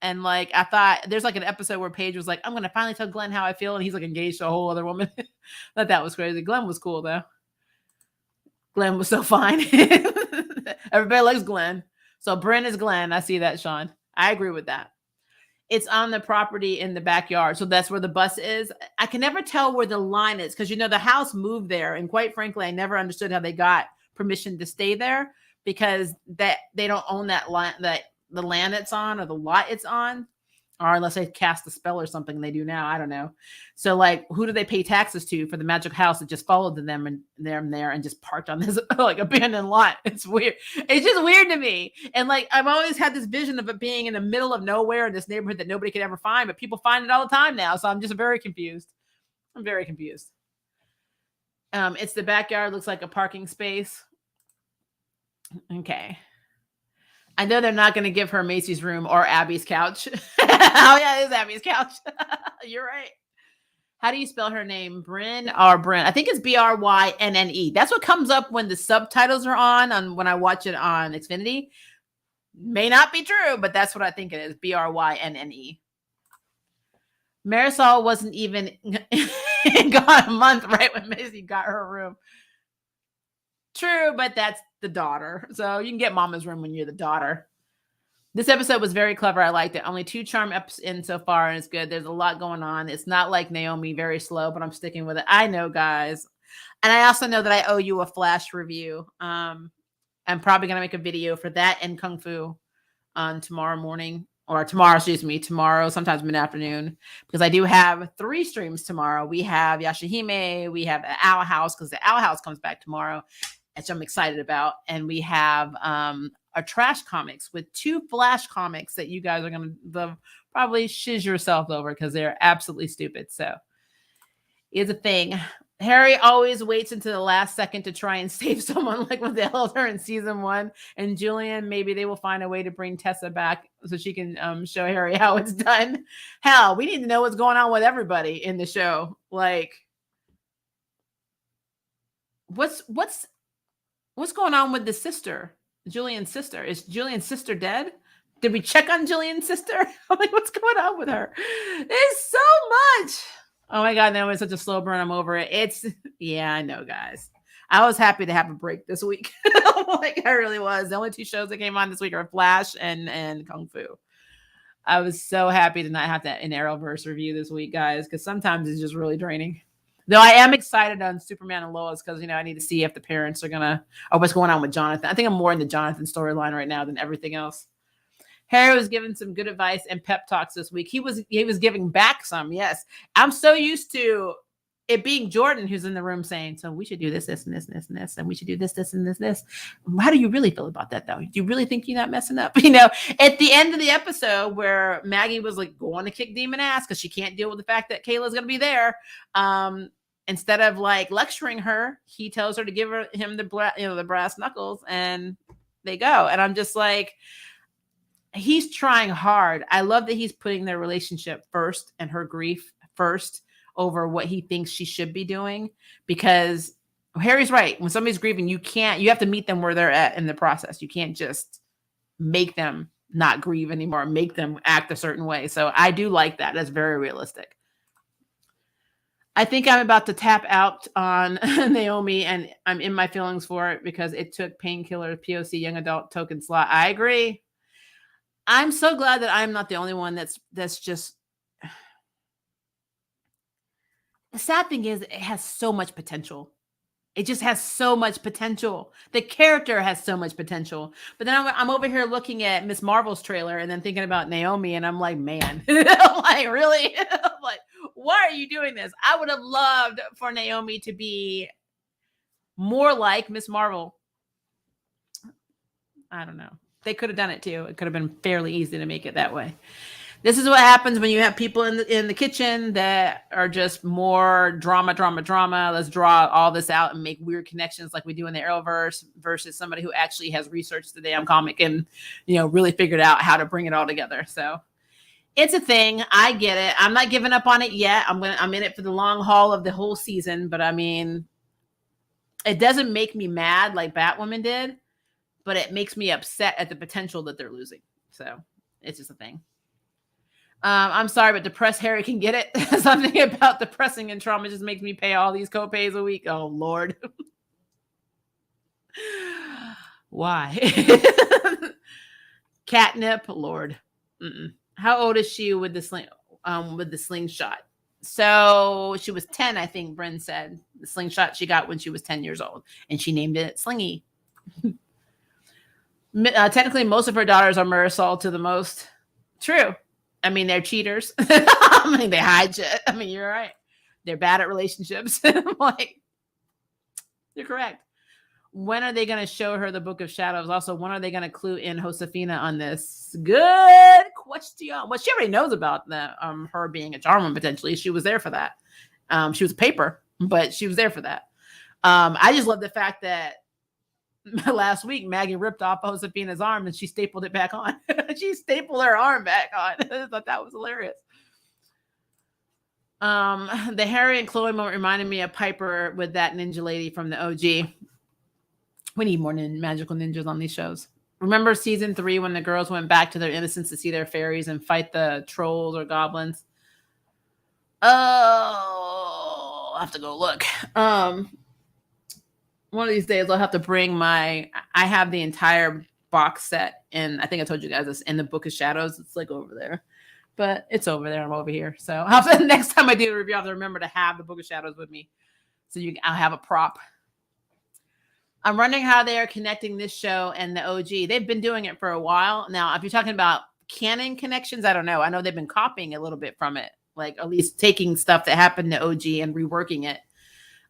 Speaker 1: And like, I thought there's like an episode where Paige was like, I'm going to finally tell Glenn how I feel. And he's like engaged to a whole other woman. Thought that was crazy. Glenn was cool though. Glenn was so fine. Everybody likes Glenn. So Bryn is Glenn. I see that, Sean. I agree with that. It's on the property in the backyard. So that's where the bus is. I can never tell where the line is because, the house moved there. And quite frankly, I never understood how they got permission to stay there because that they don't own that line, that the land it's on or the lot it's on, or unless they cast a spell or something they do now. I don't know. So like, who do they pay taxes to for the magic house that just followed them and them there and just parked on this like abandoned lot? It's weird. It's just weird to me. And like, I've always had this vision of it being in the middle of nowhere in this neighborhood that nobody could ever find, but people find it all the time now. So I'm just very confused. I'm very confused. It's the backyard. Looks like a parking space. Okay. I know they're not going to give her Macy's room or Abby's couch. Oh, yeah, it is Abby's couch. You're right. How do you spell her name? Bryn or Bryn? I think it's Brynne. That's what comes up when the subtitles are on when I watch it on Xfinity. May not be true, but that's what I think it is. Brynne. Marisol wasn't even gone a month right when Macy got her room. True, but that's the daughter. So you can get mama's room when you're the daughter. This episode was very clever. I liked it. Only 2 charm eps in so far, and it's good. There's a lot going on. It's not like Naomi, very slow, but I'm sticking with it. I know, guys. And I also know that I owe you a Flash review. I'm probably going to make a video for that and Kung Fu on tomorrow, sometimes mid-afternoon, because I do have 3 streams tomorrow. We have Yashahime, we have Owl House, because the Owl House comes back tomorrow, which I'm excited about. And we have our trash comics with 2 Flash comics that you guys are going to probably shiz yourself over because they're absolutely stupid. So it's a thing. Harry always waits until the last second to try and save someone, like when they held her in season 1. And Julian, maybe they will find a way to bring Tessa back so she can show Harry how it's done. Hell, we need to know what's going on with everybody in the show. Like, what's going on with the sister? Julian's sister. Is Julian's sister dead? Did we check on Julian's sister? I'm like, what's going on with her? There's so much. Oh my God, no, it's such a slow burn. I'm over it. Yeah, I know, guys. I was happy to have a break this week. Like, I really was. The only 2 shows that came on this week are Flash and Kung Fu. I was so happy to not have that in Arrowverse review this week, guys, because sometimes it's just really draining. Though I am excited on Superman and Lois because, I need to see if the parents or what's going on with Jonathan. I think I'm more in the Jonathan storyline right now than everything else. Harry was given some good advice and pep talks this week. He was giving back some. Yes. I'm so used to it being Jordan who's in the room saying, so we should do this, this, and this, and this, and this, and we should do this, this, and this, this. How do you really feel about that, though? Do you really think you're not messing up? At the end of the episode where Maggie was like going to kick demon ass because she can't deal with the fact that Kayla's going to be there. Instead of like lecturing her, he tells her to give him the brass knuckles, and they go. And I'm just like, he's trying hard. I love that he's putting their relationship first and her grief first over what he thinks she should be doing, because Harry's right. When somebody's grieving, you have to meet them where they're at in the process. You can't just make them not grieve anymore, make them act a certain way. So I do like that. That's very realistic. I think I'm about to tap out on Naomi, and I'm in my feelings for it because it took Painkiller, POC, young adult, token slot. I agree. I'm so glad that I'm not the only one that's just. The sad thing is it has so much potential. It just has so much potential. The character has so much potential. But then I'm over here looking at Miss Marvel's trailer and then thinking about Naomi, and I'm like, man, I'm like, really? I'm like, why are you doing this? I would have loved for Naomi to be more like Miss Marvel. I don't know. They could have done it too. It could have been fairly easy to make it that way. This is what happens when you have people in the kitchen that are just more drama. Let's draw all this out and make weird connections like we do in the Arrowverse versus somebody who actually has researched the damn comic and, really figured out how to bring it all together. So it's a thing. I get it. I'm not giving up on it yet. I'm in it for the long haul of the whole season. But I mean, it doesn't make me mad like Batwoman did, but it makes me upset at the potential that they're losing. So it's just a thing. I'm sorry, but depressed Harry can get it. Something about depressing and trauma just makes me pay all these co-pays a week. Oh, Lord. Why? Catnip, Lord. Mm-mm. How old is she with the slingshot? So she was 10, I think Bryn said. The slingshot she got when she was 10 years old, and she named it Slingy. Technically, most of her daughters are Marisol to the most. True. I mean, they're cheaters. I mean, they hide shit. I mean, you're right. They're bad at relationships. Like, you're correct. When are they going to show her the Book of Shadows? Also, when are they going to clue in Josefina on this? Good question. Well, she already knows about the her being a charmer potentially. She was there for that. She was a paper, but she was there for that. I just love the fact that last week Maggie ripped off Josefina's arm and she stapled it back on. She stapled her arm back on. I thought that was hilarious. The Harry and Chloe moment reminded me of Piper with that ninja lady from the OG. We need more magical ninjas on these shows. Remember season 3 when the girls went back to their innocence to see their fairies and fight the trolls or goblins? Oh, I'll have to go look. One of these days I'll have to bring I have the entire box set, and I think I told you guys this in the Book of Shadows. It's like over there, but it's over there. I'm over here. So next time I do a review, I have to remember to have the Book of Shadows with me. So I'll have a prop. I'm wondering how they are connecting this show and the OG. They've been doing it for a while. Now, if you're talking about canon connections, I don't know. I know they've been copying a little bit from it, like at least taking stuff that happened to OG and reworking it.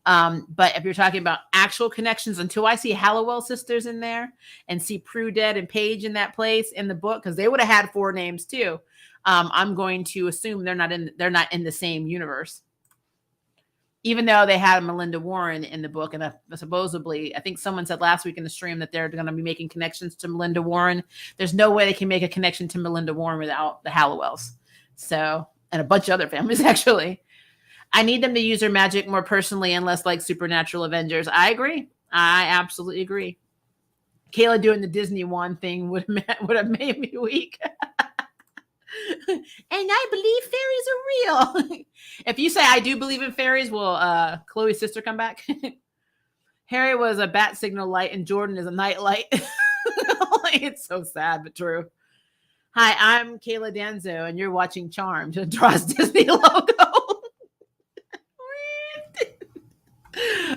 Speaker 1: But if you're talking about actual connections, until I see Hallowell sisters in there and see Prue Dead and Paige in that place in the book, because they would have had 4 names too. I'm going to assume they're not in the same universe. Even though they had Melinda Warren in the book, and supposedly, I think someone said last week in the stream that they're going to be making connections to Melinda Warren. There's no way they can make a connection to Melinda Warren without the Hallowells. So, and a bunch of other families, actually. I need them to use their magic more personally and less like supernatural Avengers. I agree. I absolutely agree. Kayla doing the Disney wand thing would have made me weak. And I believe fairies are real. If you say I do believe in fairies, will Chloe's sister come back? Harry was a bat signal light and Jordan is a night light. It's so sad, but true. Hi, I'm Kayla Danzo, and you're watching Charmed, a Dross Disney logo.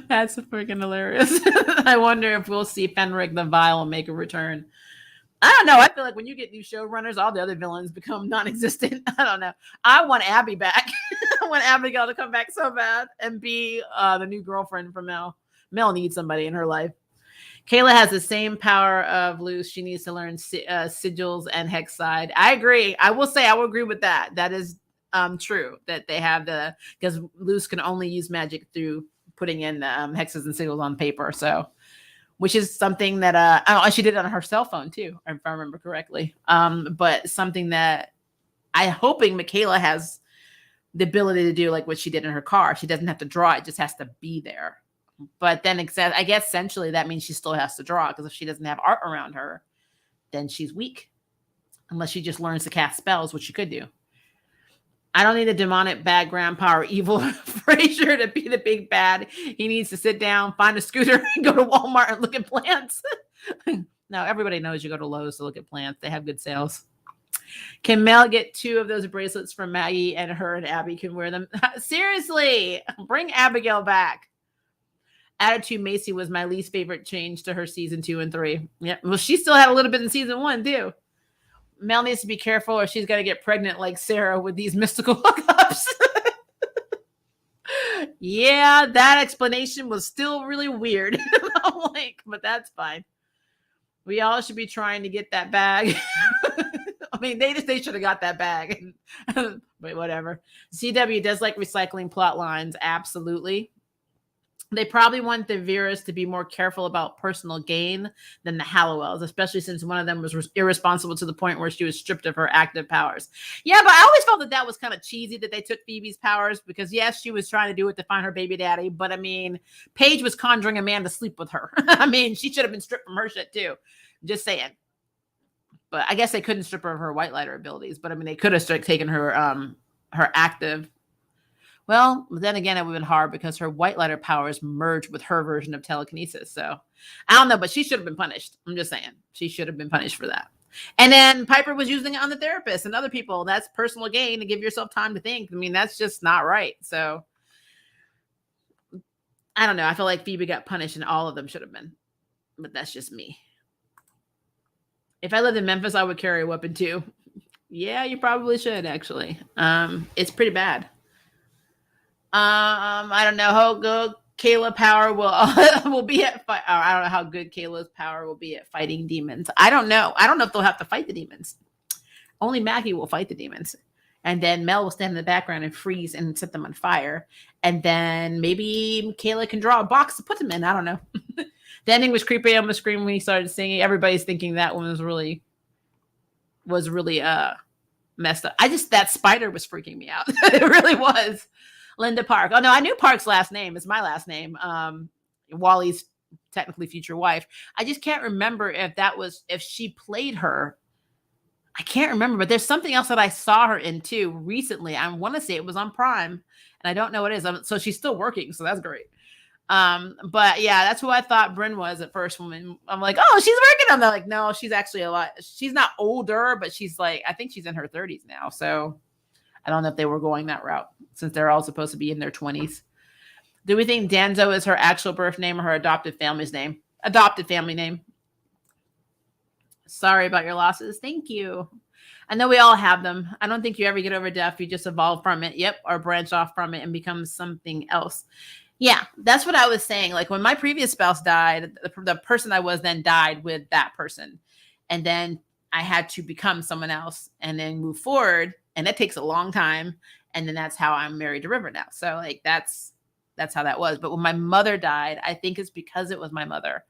Speaker 1: That's freaking hilarious. I wonder if we'll see Fenric the Vile make a return. I don't know. I feel like when you get new showrunners, all the other villains become non-existent. I don't know. I want Abby back. I want Abigail to come back so bad and be the new girlfriend for Mel. Mel needs somebody in her life. Kayla has the same power of Luce. She needs to learn sigils and hex side. I agree. I will say I will agree with that. That is true that they have because Luce can only use magic through putting in hexes and sigils on paper. So, which is something that she did on her cell phone too, if I remember correctly. But something that I'm hoping Michaela has the ability to do, like what she did in her car. She doesn't have to draw; it just has to be there. But then, I guess essentially that means she still has to draw, because if she doesn't have art around her, then she's weak. Unless she just learns to cast spells, which she could do. I don't need a demonic bad grandpa or evil Frasier to be the big bad. He needs to sit down, find a scooter, and go to Walmart and look at plants. Now, everybody knows you go to Lowe's to look at plants. They have good sales. Can Mel get 2 of those bracelets from Maggie, and her and Abby can wear them? Seriously, bring Abigail back. Attitude Macy was my least favorite change to her season 2 and 3. Yeah, well, she still had a little bit in season 1 too. Mel needs to be careful or she's going to get pregnant like Sarah with these mystical hookups. Yeah, that explanation was still really weird. But that's fine. We all should be trying to get that bag. I mean, they should have got that bag. But whatever. CW does like recycling plot lines. Absolutely. They probably want the Veras to be more careful about personal gain than the Hallowells, especially since one of them was irresponsible to the point where she was stripped of her active powers. Yeah, but I always felt that was kind of cheesy that they took Phoebe's powers, because yes, she was trying to do it to find her baby daddy, but I mean, Paige was conjuring a man to sleep with her. I mean, she should have been stripped from her shit too. Just saying. But I guess they couldn't strip her of her white lighter abilities. But I mean, they could have taken her active. Well, then again, it would have been hard because her white lighter powers merged with her version of telekinesis. So I don't know, but she should have been punished. I'm just saying. She should have been punished for that. And then Piper was using it on the therapist and other people. That's personal gain to give yourself time to think. I mean, that's just not right. So I don't know. I feel like Phoebe got punished and all of them should have been. But that's just me. If I lived in Memphis, I would carry a weapon too. Yeah, you probably should actually. It's pretty bad. I don't know how good Kayla power will be at I don't know how good Kayla's power will be at fighting demons. I don't know. I don't know if they'll have to fight the demons. Only Maggie will fight the demons. And then Mel will stand in the background and freeze and set them on fire. And then maybe Kayla can draw a box to put them in. I don't know. The ending was creepy on the screen when he started singing. Everybody's thinking that one was really messed up. That spider was freaking me out. It really was. Linda Park. Oh no, I knew Park's last name. It's my last name. Wally's technically future wife. I just can't remember if she played her. I can't remember, but there's something else that I saw her in too recently. I want to say it was on Prime, and I don't know what it is. So she's still working, so that's great. But yeah, that's who I thought Bryn was at first. When I'm like, oh, she's working on that. Like, no, she's actually a lot. She's not older, but she's like, I think she's in her 30s now. So I don't know if they were going that route since they're all supposed to be in their 20s. Do we think Danzo is her actual birth name or her adopted family's name? Adopted family name. Sorry about your losses. Thank you. I know we all have them. I don't think you ever get over death. You just evolve from it. Yep. Or branch off from it and become something else. Yeah, that's what I was saying. Like when my previous spouse died, the person I was then died with that person. And then I had to become someone else and then move forward. And that takes a long time. And then that's how I'm married to River now. So like, that's how that was. But when my mother died, I think it's because it was my mother.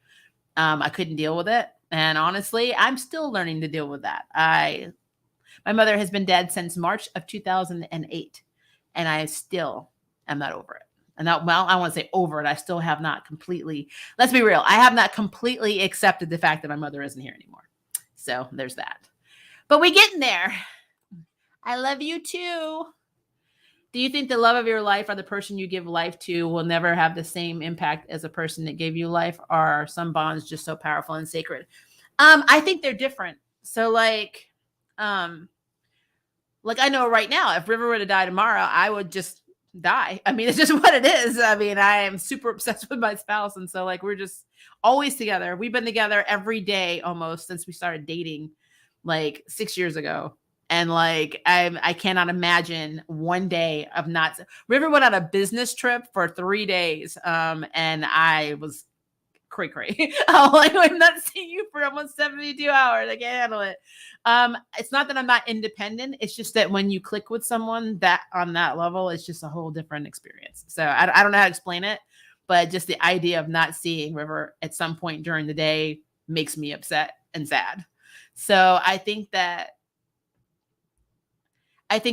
Speaker 1: I couldn't deal with it. And honestly, I'm still learning to deal with that. My mother has been dead since March of 2008. And I still am not over it. And I want to say over it. I still have not completely, let's be real. I have not completely accepted the fact that my mother isn't here anymore. So there's that. But we're getting there. I love you too. Do you think the love of your life or the person you give life to will never have the same impact as a person that gave you life? Or are some bonds just so powerful and sacred? I think they're different. So like I know right now, if River were to die tomorrow, I would just die. I mean, it's just what it is. I mean, I am super obsessed with my spouse. And so like, we're just always together. We've been together every day almost since we started dating like 6 years ago. And like, I cannot imagine one day of not. River went on a business trip for 3 days. And I was cray. I'm like, I'm not seeing you for almost 72 hours. I can't handle it. It's not that I'm not independent. It's just that when you click with someone that on that level, it's just a whole different experience. So I don't know how to explain it, but just the idea of not seeing River at some point during the day makes me upset and sad. So I think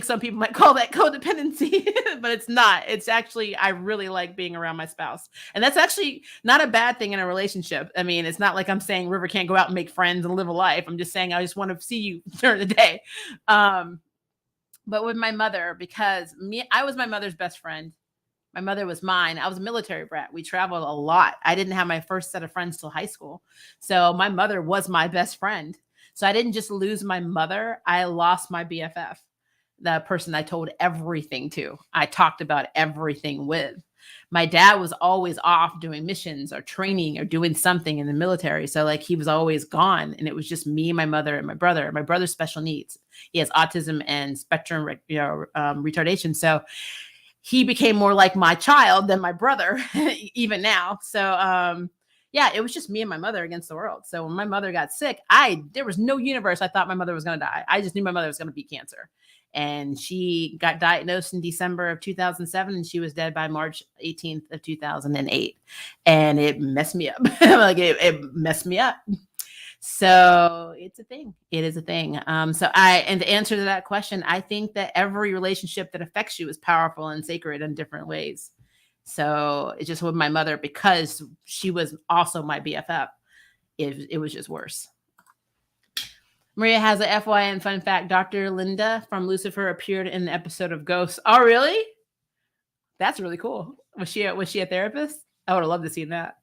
Speaker 1: some people might call that codependency, but it's not. It's actually, I really like being around my spouse. And that's actually not a bad thing in a relationship. I mean, it's not like I'm saying River can't go out and make friends and live a life. I'm just saying, I just want to see you during the day. But with my mother, because I was my mother's best friend. My mother was mine. I was a military brat. We traveled a lot. I didn't have my first set of friends till high school. So my mother was my best friend. So I didn't just lose my mother. I lost my BFF. The person I told everything to. I talked about everything with. My dad was always off doing missions or training or doing something in the military. So like he was always gone. And it was just me, my mother, and my brother. My brother's special needs. He has autism and spectrum retardation. So he became more like my child than my brother, even now. So yeah, it was just me and my mother against the world. So when my mother got sick, there was no universe I thought my mother was going to die. I just knew my mother was going to beat cancer. And she got diagnosed in December of 2007, and she was dead by March 18th of 2008. And it messed me up. Like it messed me up. So it's a thing. It is a thing. And to answer to that question, I think that every relationship that affects you is powerful and sacred in different ways. So it's just with my mother, because she was also my BFF. It was just worse. Maria has a FYN fun fact. Dr. Linda from Lucifer appeared in the episode of Ghosts. Oh, really? That's really cool. Was she a therapist? I would have loved to see that.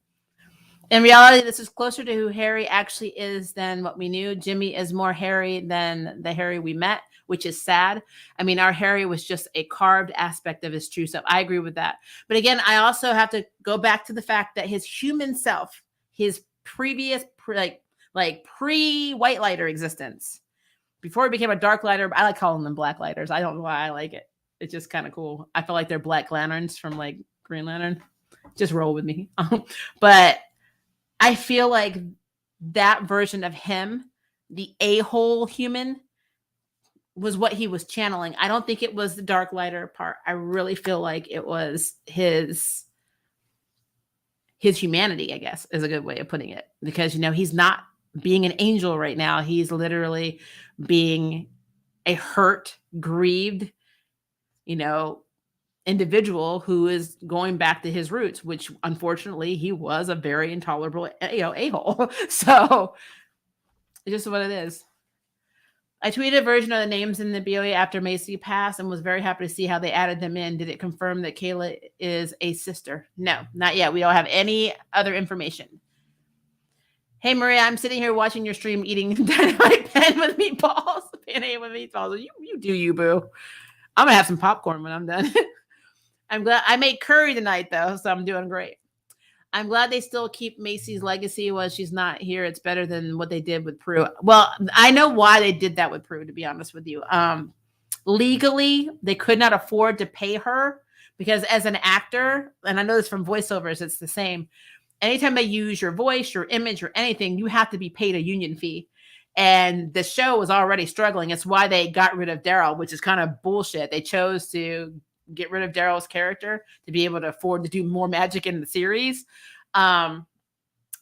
Speaker 1: In reality, this is closer to who Harry actually is than what we knew. Jimmy is more Harry than the Harry we met, which is sad. I mean, our Harry was just a carved aspect of his true self. I agree with that. But again, I also have to go back to the fact that his human self, his previous pre White Lighter existence, before he became a Dark Lighter, I like calling them Black Lighters. I don't know why I like it. It's just kind of cool. I feel like they're Black Lanterns from like Green Lantern. Just roll with me. But I feel like that version of him, the a-hole human, was what he was channeling. I don't think it was the Dark Lighter part. I really feel like it was his humanity, I guess, is a good way of putting it. Because, he's not being an angel right now. He's literally being a hurt, grieved, individual who is going back to his roots, which unfortunately he was a very intolerable, a-hole. So it's just what it is. I tweeted a version of the names in the BOE after Macy passed and was very happy to see how they added them in. Did it confirm that Kayla is a sister? No, not yet. We don't have any other information. Hey, Maria, I'm sitting here watching your stream eating dynamite pen with meatballs. Pan with meatballs. You do you, boo. I'm going to have some popcorn when I'm done. I'm glad I made curry tonight, though, so I'm doing great. I'm glad they still keep Macy's legacy while she's not here. It's better than what they did with Prue. Well, I know why they did that with Prue, to be honest with you. Legally, they could not afford to pay her because as an actor, and I know this from voiceovers, it's the same. Anytime they use your voice, your image, or anything, you have to be paid a union fee. And the show was already struggling. It's why they got rid of Daryl, which is kind of bullshit. They chose to get rid of Daryl's character to be able to afford to do more magic in the series. And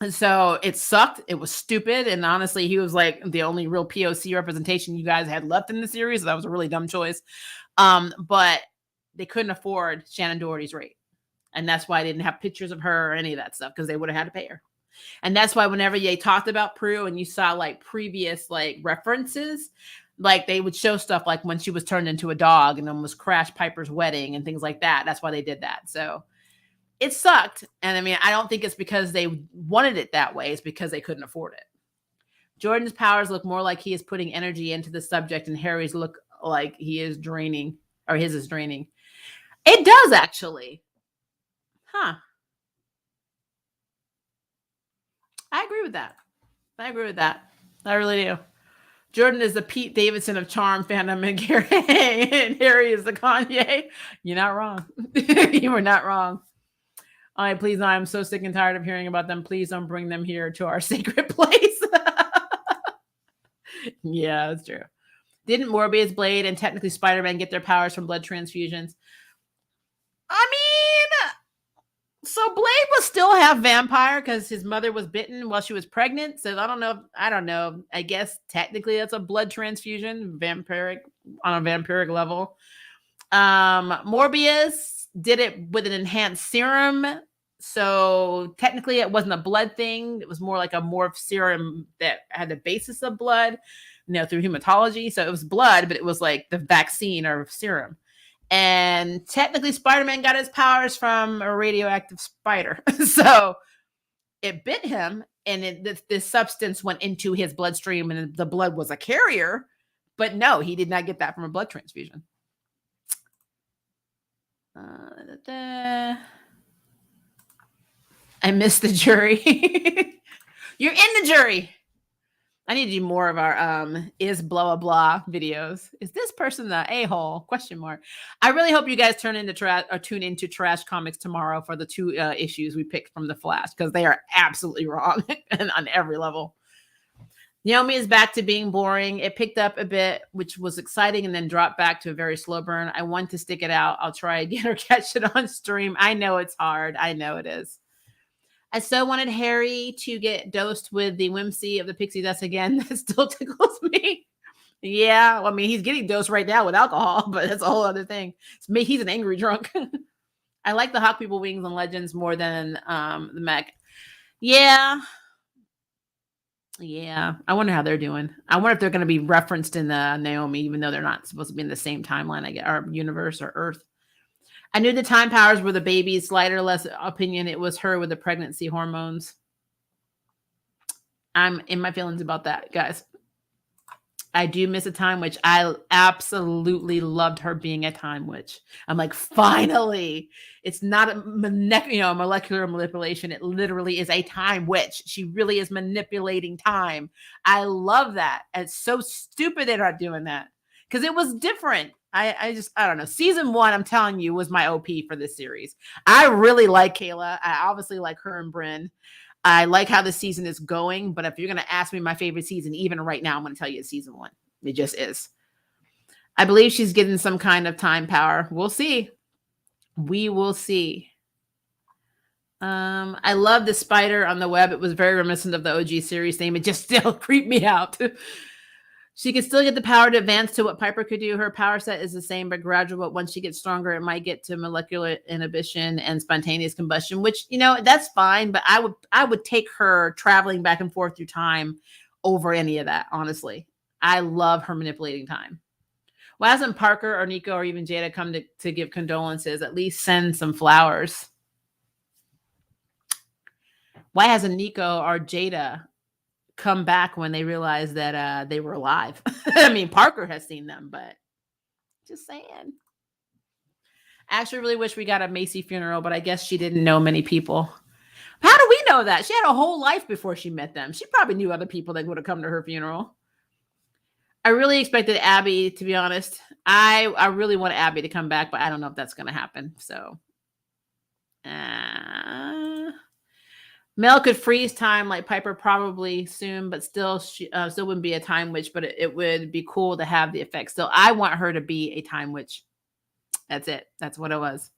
Speaker 1: so it sucked. It was stupid. And honestly, he was like the only real POC representation you guys had left in the series. So that was a really dumb choice. But they couldn't afford Shannon Doherty's rate. And that's why I didn't have pictures of her or any of that stuff, because they would have had to pay her. And that's why whenever they talked about Prue and you saw like previous like references, like they would show stuff like when she was turned into a dog and then was Crash Piper's wedding and things like that. That's why they did that. So it sucked. And I mean, I don't think it's because they wanted it that way. It's because they couldn't afford it. Jordan's powers look more like he is putting energy into the subject, and Harry's look like he is draining, or his is draining. It does actually. Huh. I agree with that. I really do. Jordan is the Pete Davidson of charm fandom, and Harry is the Kanye. You're not wrong. You were not wrong. All right, please, I'm so sick and tired of hearing about them. Please don't bring them here to our sacred place. Yeah, that's true. Didn't Morbius, Blade, and technically Spider-Man get their powers from blood transfusions? I mean, so Blade will still have vampire because his mother was bitten while she was pregnant. So I don't know. I guess technically that's a blood transfusion, vampiric on a vampiric level. Morbius did it with an enhanced serum. So technically it wasn't a blood thing. It was more like a morph serum that had the basis of blood, through hematology. So it was blood, but it was like the vaccine or serum. And technically Spider-Man got his powers from a radioactive spider. So it bit him, and this substance went into his bloodstream, and the blood was a carrier. But no, he did not get that from a blood transfusion. I missed the jury. You're in the jury. I need to do more of our is blah blah blah videos. Is this person the a-hole? Question mark. I really hope you guys tune into Trash Comics tomorrow for the 2 issues we picked from the Flash, because they are absolutely wrong and on every level. Naomi is back to being boring. It picked up a bit, which was exciting, and then dropped back to a very slow burn. I want to stick it out. I'll try again or catch it on stream. I know it's hard. I know it is. I so wanted Harry to get dosed with the whimsy of the pixie dust again. That still tickles me. Yeah, well, I mean, he's getting dosed right now with alcohol, but that's a whole other thing. He's an angry drunk. I like the Hawk People Wings and Legends more than the mech. Yeah. Yeah, I wonder how they're doing. I wonder if they're going to be referenced in the Naomi, even though they're not supposed to be in the same timeline, I guess, or universe or Earth. I knew the time powers were the baby's lighter, less opinion. It was her with the pregnancy hormones. I'm in my feelings about that, guys. I do miss a time witch. I absolutely loved her being a time witch. I'm like, finally, it's not a molecular manipulation. It literally is a time witch. She really is manipulating time. I love that. And it's so stupid they're not doing that because it was different. I don't know. Season 1, I'm telling you, was my OP for this series. I really like Kayla. I obviously like her and Bryn. I like how the season is going, but if you're going to ask me my favorite season, even right now, I'm going to tell you it's season 1. It just is. I believe she's getting some kind of time power. We'll see. We will see. I love the spider on the web. It was very reminiscent of the OG series name. It just still creeped me out. She can still get the power to advance to what Piper could do. Her power set is the same, but gradual. But once she gets stronger, it might get to molecular inhibition and spontaneous combustion, which, that's fine. But I would take her traveling back and forth through time over any of that, honestly. I love her manipulating time. Why hasn't Parker or Nico or even Jada come to give condolences? At least send some flowers. Why hasn't Nico or Jada come back when they realized that they were alive? I mean, Parker has seen them, but just saying. I actually really wish we got a Macy funeral, but I guess she didn't know many people. How do we know that? She had a whole life before she met them. She probably knew other people that would have come to her funeral. I really expected Abby, to be honest. I really want Abby to come back, but I don't know if that's going to happen. So, Mel could freeze time like Piper probably soon, but still wouldn't be a time witch, but it would be cool to have the effect. Still, I want her to be a time witch. That's it. That's what it was.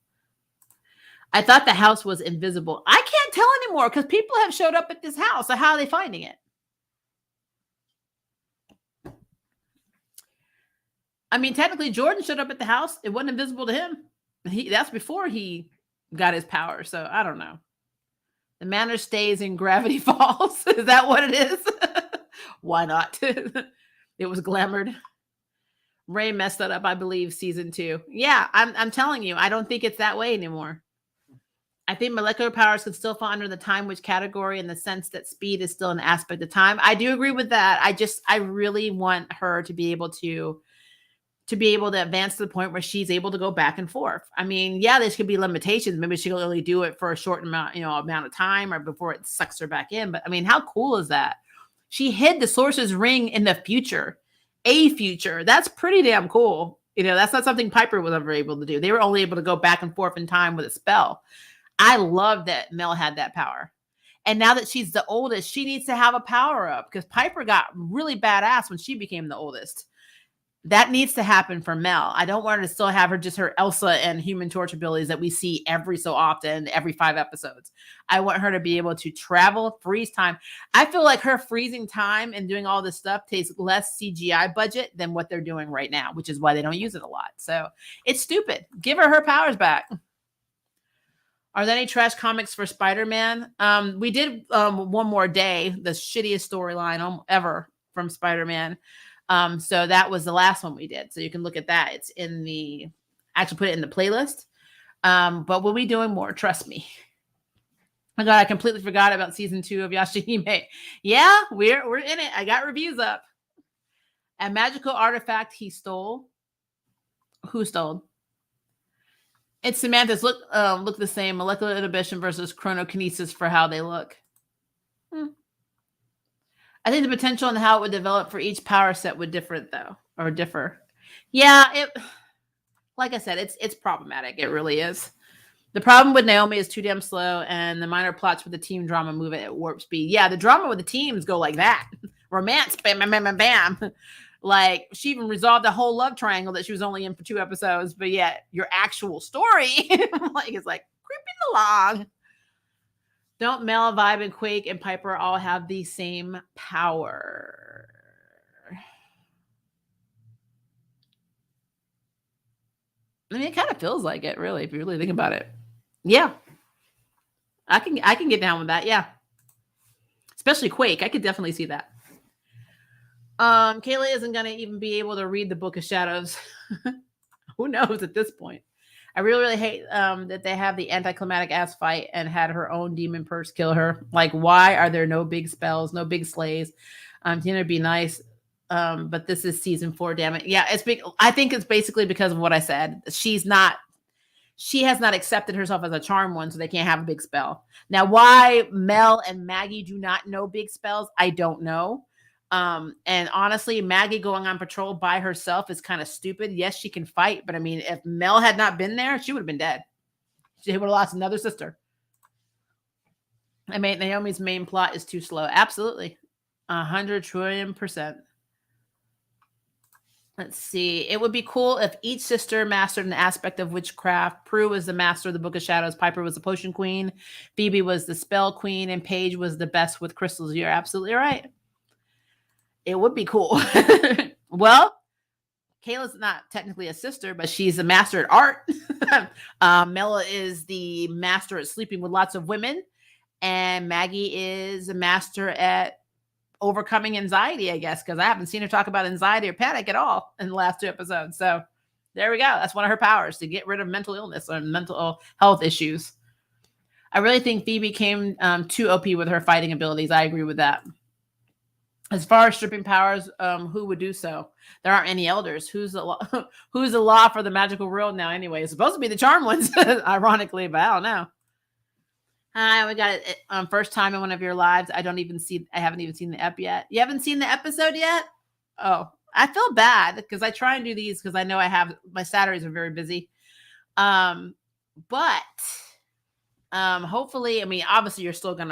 Speaker 1: I thought the house was invisible. I can't tell anymore because people have showed up at this house. So how are they finding it? I mean, technically, Jordan showed up at the house. It wasn't invisible to him. That's before he got his power. So I don't know. The manor stays and gravity falls. Is that what it is? Why not? It was glamored. Ray messed that up, I believe, season 2. Yeah, I'm telling you, I don't think it's that way anymore. I think molecular powers could still fall under the time witch category in the sense that speed is still an aspect of time. I do agree with that. I really want her to be able to advance to the point where she's able to go back and forth. I mean, yeah, there could be limitations. Maybe she'll only do it for a short amount of time or before it sucks her back in. But I mean, how cool is that? She hid the Sorcerer's Ring in the future, That's pretty damn cool. That's not something Piper was ever able to do. They were only able to go back and forth in time with a spell. I love that Mel had that power. And now that she's the oldest, she needs to have a power up because Piper got really badass when she became the oldest. That needs to happen for Mel. I don't want her to still have her Elsa and Human Torch abilities that we see every so often, every 5 episodes. I want her to be able to travel, freeze time. I feel like her freezing time and doing all this stuff takes less CGI budget than what they're doing right now, which is why they don't use it a lot. So it's stupid. Give her powers back. Are there any trash comics for Spider-Man? We did One More Day, the shittiest storyline ever from Spider-Man. So that was the last one we did. So you can look at that. It's actually put it in the playlist. But we'll be doing more. Trust me. Oh my God, I completely forgot about season 2 of Yashahime. Yeah, we're in it. I got reviews up. A magical artifact he stole. Who stole? It's Samantha's look the same. Molecular inhibition versus chronokinesis for how they look. I think the potential and how it would develop for each power set would differ. Yeah, like I said, it's problematic. It really is. The problem with Naomi is too damn slow, and the minor plots with the team drama move at warp speed. Yeah, the drama with the teams go like that. Romance, bam, bam, bam, bam, bam. Like, she even resolved a whole love triangle that she was only in for 2 episodes, but yet your actual story it's like creeping along. Don't Mel, Vibe, and Quake and Piper all have the same power? I mean, it kind of feels like it, really, if you really think about it. Yeah. I can get down with that, yeah. Especially Quake. I could definitely see that. Kayla isn't gonna even be able to read the Book of Shadows. Who knows at this point? I really, really hate that they have the anticlimactic ass fight and had her own demon purse kill her. Like, why are there no big spells, no big slays? Tina would be nice, but this is season 4. Damn it! Yeah, it's big. I think it's basically because of what I said. She has not accepted herself as a charm one, so they can't have a big spell. Now, why Mel and Maggie do not know big spells, I don't know. And honestly, Maggie going on patrol by herself is kind of stupid. Yes, she can fight, but I mean, if Mel had not been there, she would have been dead. She would have lost another sister. I mean, Naomi's main plot is too slow. Absolutely. 100 trillion%. Let's see. It would be cool if each sister mastered an aspect of witchcraft. Prue was the master of the Book of Shadows. Piper was the potion queen. Phoebe was the spell queen. And Paige was the best with crystals. You're absolutely right. It would be cool. Well, Kayla's not technically a sister, but she's a master at art. Mela is the master at sleeping with lots of women. And Maggie is a master at overcoming anxiety, I guess, because I haven't seen her talk about anxiety or panic at all in the last 2 episodes. So there we go. That's one of her powers, to get rid of mental illness or mental health issues. I really think Phoebe came too OP with her fighting abilities. I agree with that. As far as stripping powers, who would do so? There aren't any elders. Who's the law for the magical world now anyway? It's supposed to be the charm ones, ironically, but I don't know. Hi, we got it first time in one of your lives. I haven't even seen the ep yet. You haven't seen the episode yet? Oh, I feel bad because I try and do these because I know my Saturdays are very busy. But hopefully, I mean, obviously you're still going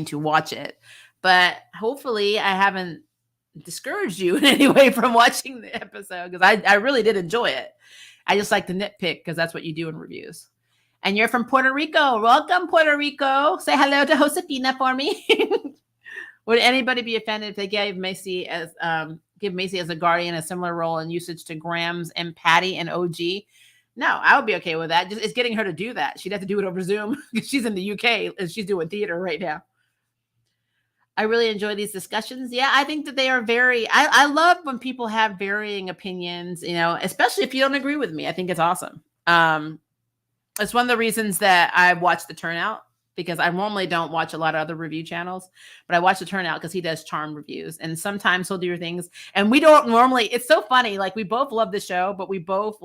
Speaker 1: to watch it, but hopefully I haven't discouraged you in any way from watching the episode, because I really did enjoy it. I just like to nitpick because that's what you do in reviews. And you're from Puerto Rico. Welcome, Puerto Rico. Say hello to Josefina for me. Would anybody be offended if they gave Macy as a guardian a similar role and usage to Grams and Patty and OG? No, I would be okay with that. It's getting her to do that. She'd have to do it over Zoom because she's in the UK and she's doing theater right now. I really enjoy these discussions. Yeah, I think that they are I love when people have varying opinions, especially if you don't agree with me. I think it's awesome. It's one of the reasons that I watch The Turnout, because I normally don't watch a lot of other review channels, but I watch The Turnout because he does charm reviews, and sometimes he'll do things, and we don't normally. It's so funny. Like, we both love the show, but we both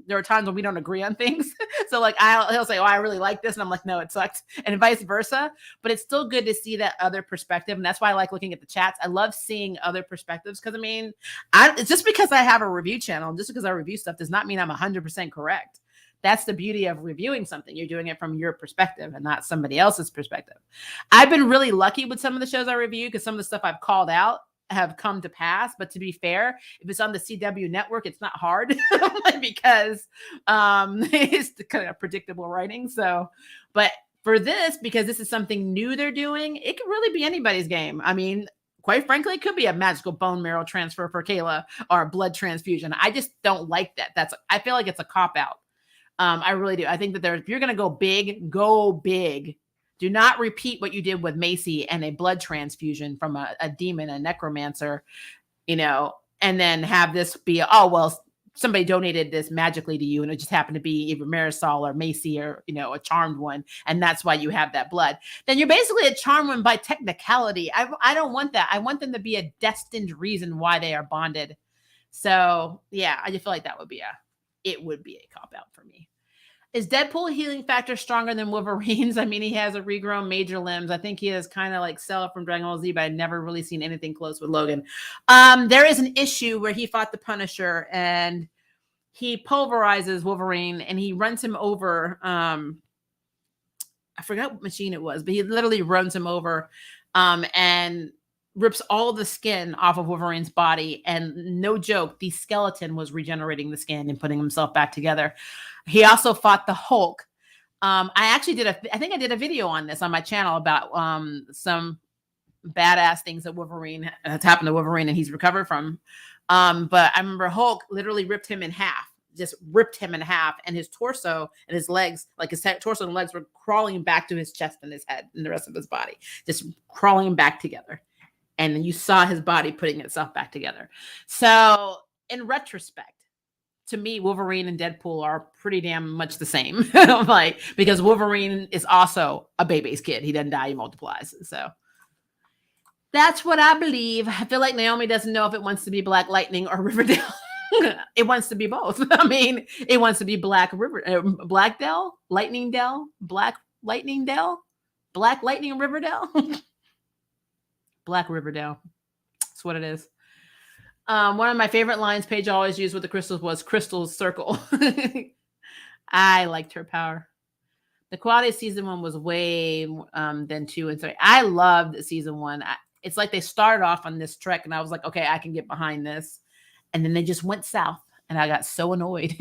Speaker 1: there are times when we don't agree on things. So like he'll say, "Oh, I really like this," and I'm like, "No, it sucks," and vice versa. But it's still good to see that other perspective, and that's why I like looking at the chats. I love seeing other perspectives because it's just because I have a review channel, just because I review stuff does not mean I'm 100% correct. That's the beauty of reviewing something. You're doing it from your perspective and not somebody else's perspective. I've been really lucky with some of the shows I review because some of the stuff I've called out have come to pass. But to be fair, if it's on the CW network, it's not hard because it's kind of predictable writing. So, but for this, because this is something new they're doing, it could really be anybody's game. I mean, quite frankly, it could be a magical bone marrow transfer for Kayla or a blood transfusion. I just don't like that. I feel like it's a cop-out. I really do. I think that if you're going to go big, go big. Do not repeat what you did with Macy and a blood transfusion from a demon, a necromancer, and then have this be, somebody donated this magically to you and it just happened to be either Marisol or Macy or, a charmed one. And that's why you have that blood. Then you're basically a charmed one by technicality. I don't want that. I want them to be a destined reason why they are bonded. So yeah, I just feel like it would be a cop-out for me. Is Deadpool healing factor stronger than Wolverine's? I mean, he has a regrown major limbs. I think he is kind of like Cell from Dragon Ball Z, but I've never really seen anything close with Logan. There is an issue where he fought the Punisher and he pulverizes Wolverine and he runs him over. I forgot what machine it was, but he literally runs him over and rips all the skin off of Wolverine's body. And no joke, the skeleton was regenerating the skin and putting himself back together. He also fought the Hulk. I think I did a video on this on my channel about some badass things that Wolverine has happened to Wolverine and he's recovered from. But I remember Hulk literally ripped him in half, and his torso and his legs, like his torso and legs were crawling back to his chest and his head and the rest of his body, just crawling back together. and you saw his body putting itself back together. So in retrospect, to me, Wolverine and Deadpool are pretty damn much the same. Like, because Wolverine is also a baby's kid. He doesn't die, he multiplies. So that's what I believe. I feel like Naomi doesn't know if it wants to be Black Lightning or Riverdale. It wants to be both. I mean, it wants to be Black Dell, Lightning Dell, Black Lightning Dell, Black Lightning Riverdale. Black Riverdale. That's what it is. One of my favorite lines Paige always used with the crystals was Crystal's Circle. I liked her power. The quality of season 1 was way than 2 and 3. I loved season 1. It's like they started off on this trek and I was like, okay, I can get behind this. And then they just went south and I got so annoyed.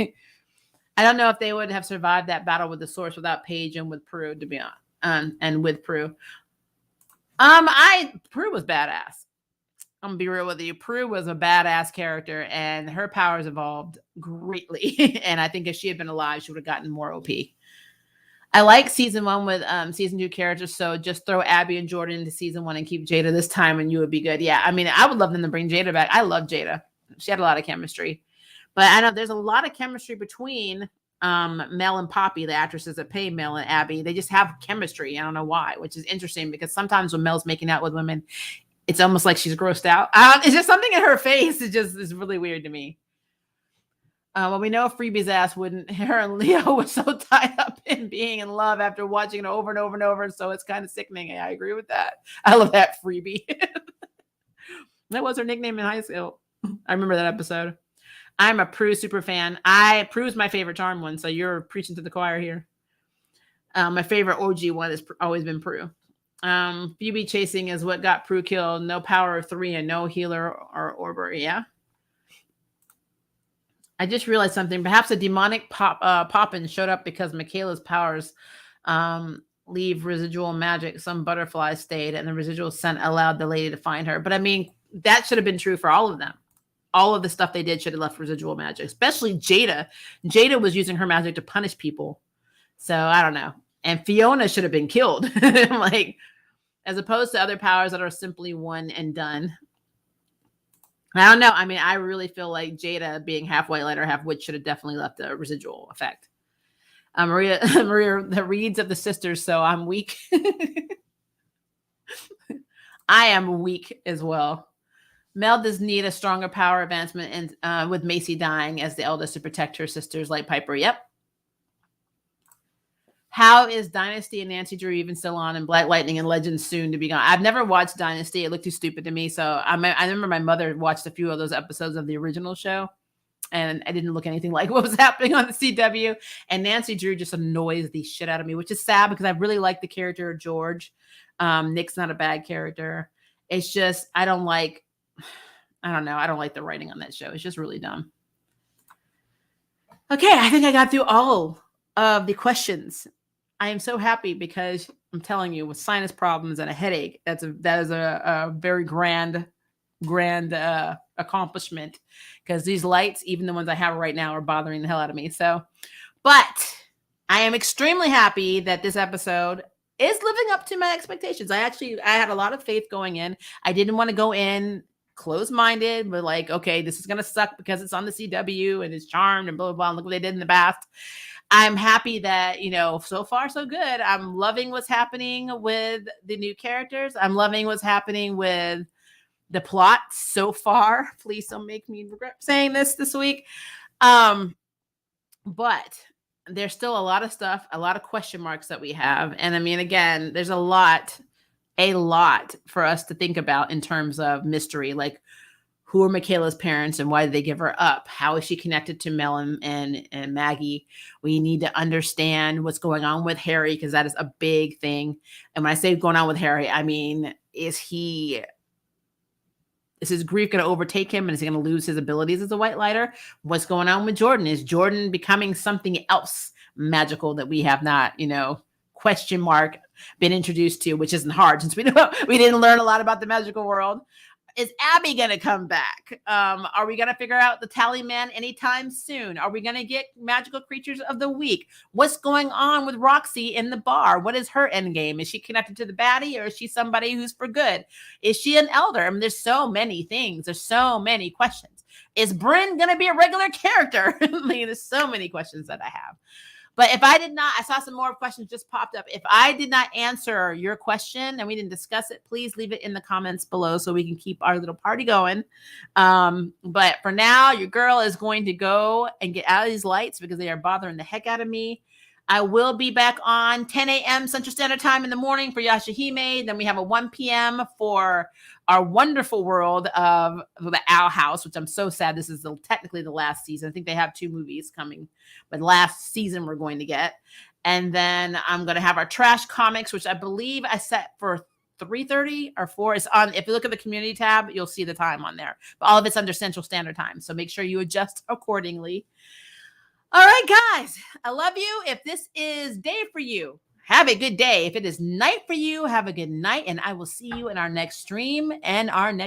Speaker 1: I don't know if they would have survived that battle with the Source without Paige and with Prue, to be honest. And with Prue. Prue was badass. I'm gonna be real with you. Prue was a badass character and her powers evolved greatly. And I think if she had been alive, she would have gotten more OP. I like season 1 with season 2 characters. So just throw Abby and Jordan into season 1 and keep Jada this time and you would be good. Yeah. I mean, I would love them to bring Jada back. I love Jada. She had a lot of chemistry, but I know there's a lot of chemistry between Mel and Poppy, the actresses that play Mel and Abby. They just have chemistry. I don't know why, which is interesting because sometimes when Mel's making out with women, it's almost like she's grossed out. It's just something in her face. It just is really weird to me. Well, we know Freebie's ass wouldn't. Her and Leo were so tied up in being in love after watching it over and over and over. So it's kind of sickening. I agree with that. I love that Freebie. That was her nickname in high school. I remember that episode. I'm a Prue super fan. Prue's my favorite charm one. So you're preaching to the choir here. My favorite OG one has always been Prue. Phoebe chasing is what got Prue killed. No power of 3 and no healer or Orber. Yeah. I just realized something. Perhaps a demonic Poppin showed up because Michaela's powers leave residual magic. Some butterflies stayed and the residual scent allowed the lady to find her. But I mean, that should have been true for all of them. All of the stuff they did should have left residual magic, especially Jada. Jada was using her magic to punish people. So I don't know. And Fiona should have been killed. Like, as opposed to other powers that are simply one and done. I don't know. I mean, I really feel like Jada being half white light or half witch should have definitely left a residual effect. Maria, the Reeds of the sisters. So I'm weak. I am weak as well. Mel does need a stronger power advancement and with Macy dying as the eldest to protect her sisters like Piper. Yep. How is Dynasty and Nancy Drew even still on and Black Lightning and Legends soon to be gone? I've never watched Dynasty. It looked too stupid to me. So I remember my mother watched a few of those episodes of the original show and I didn't look anything like what was happening on the CW. And Nancy Drew just annoys the shit out of me, which is sad because I really like the character of George. Nick's not a bad character. It's just, I don't like the writing on that show. It's just really dumb. Okay, I think I got through all of the questions. I am so happy because I'm telling you, with sinus problems and a headache, that is a very grand accomplishment because these lights, even the ones I have right now, are bothering the hell out of me. So, but I am extremely happy that this episode is living up to my expectations. I had a lot of faith going in. I didn't want to go in closed-minded, but like, okay, this is going to suck because it's on the CW and it's charmed and blah, blah, blah. And look what they did in the past. I'm happy that, so far so good. I'm loving what's happening with the new characters. I'm loving what's happening with the plot so far. Please don't make me regret saying this week. But there's still a lot of stuff, a lot of question marks that we have. And I mean, again, there's a lot for us to think about in terms of mystery. Like, who are Michaela's parents and why did they give her up? How is she connected to Mel and Maggie? We need to understand what's going on with Harry because that is a big thing. And when I say going on with Harry, I mean, is his grief going to overtake him and is he going to lose his abilities as a white lighter? What's going on with Jordan? Is Jordan becoming something else magical that we have not, question mark, been introduced to, which isn't hard since we didn't learn a lot about the magical world. is Abby going to come back? Are we going to figure out the tally man anytime soon? Are we going to get magical creatures of the week? What's going on with Roxy in the bar? What is her end game? Is she connected to the baddie, or is she somebody who's for good? Is she an elder? I mean, there's so many things. There's so many questions. Is Bryn going to be a regular character? I mean, there's so many questions that I have. But if I did not, I saw some more questions just popped up. If I did not answer your question and we didn't discuss it, please leave it in the comments below so we can keep our little party going. But for now, your girl is going to go and get out of these lights because they are bothering the heck out of me. I will be back on 10 a.m. Central Standard Time in the morning for Yashahime. Then we have a 1 p.m. for our wonderful world of the Owl House, which I'm so sad. This is technically the last season. I think they have 2 movies coming, but last season we're going to get. And then I'm going to have our trash comics, which I believe I set for 3:30 or 4. It's on. If you look at the community tab, you'll see the time on there. But all of it's under Central Standard Time. So make sure you adjust accordingly. All right, guys, I love you. If this is day for you, have a good day. If it is night for you, have a good night. And I will see you in our next stream and our next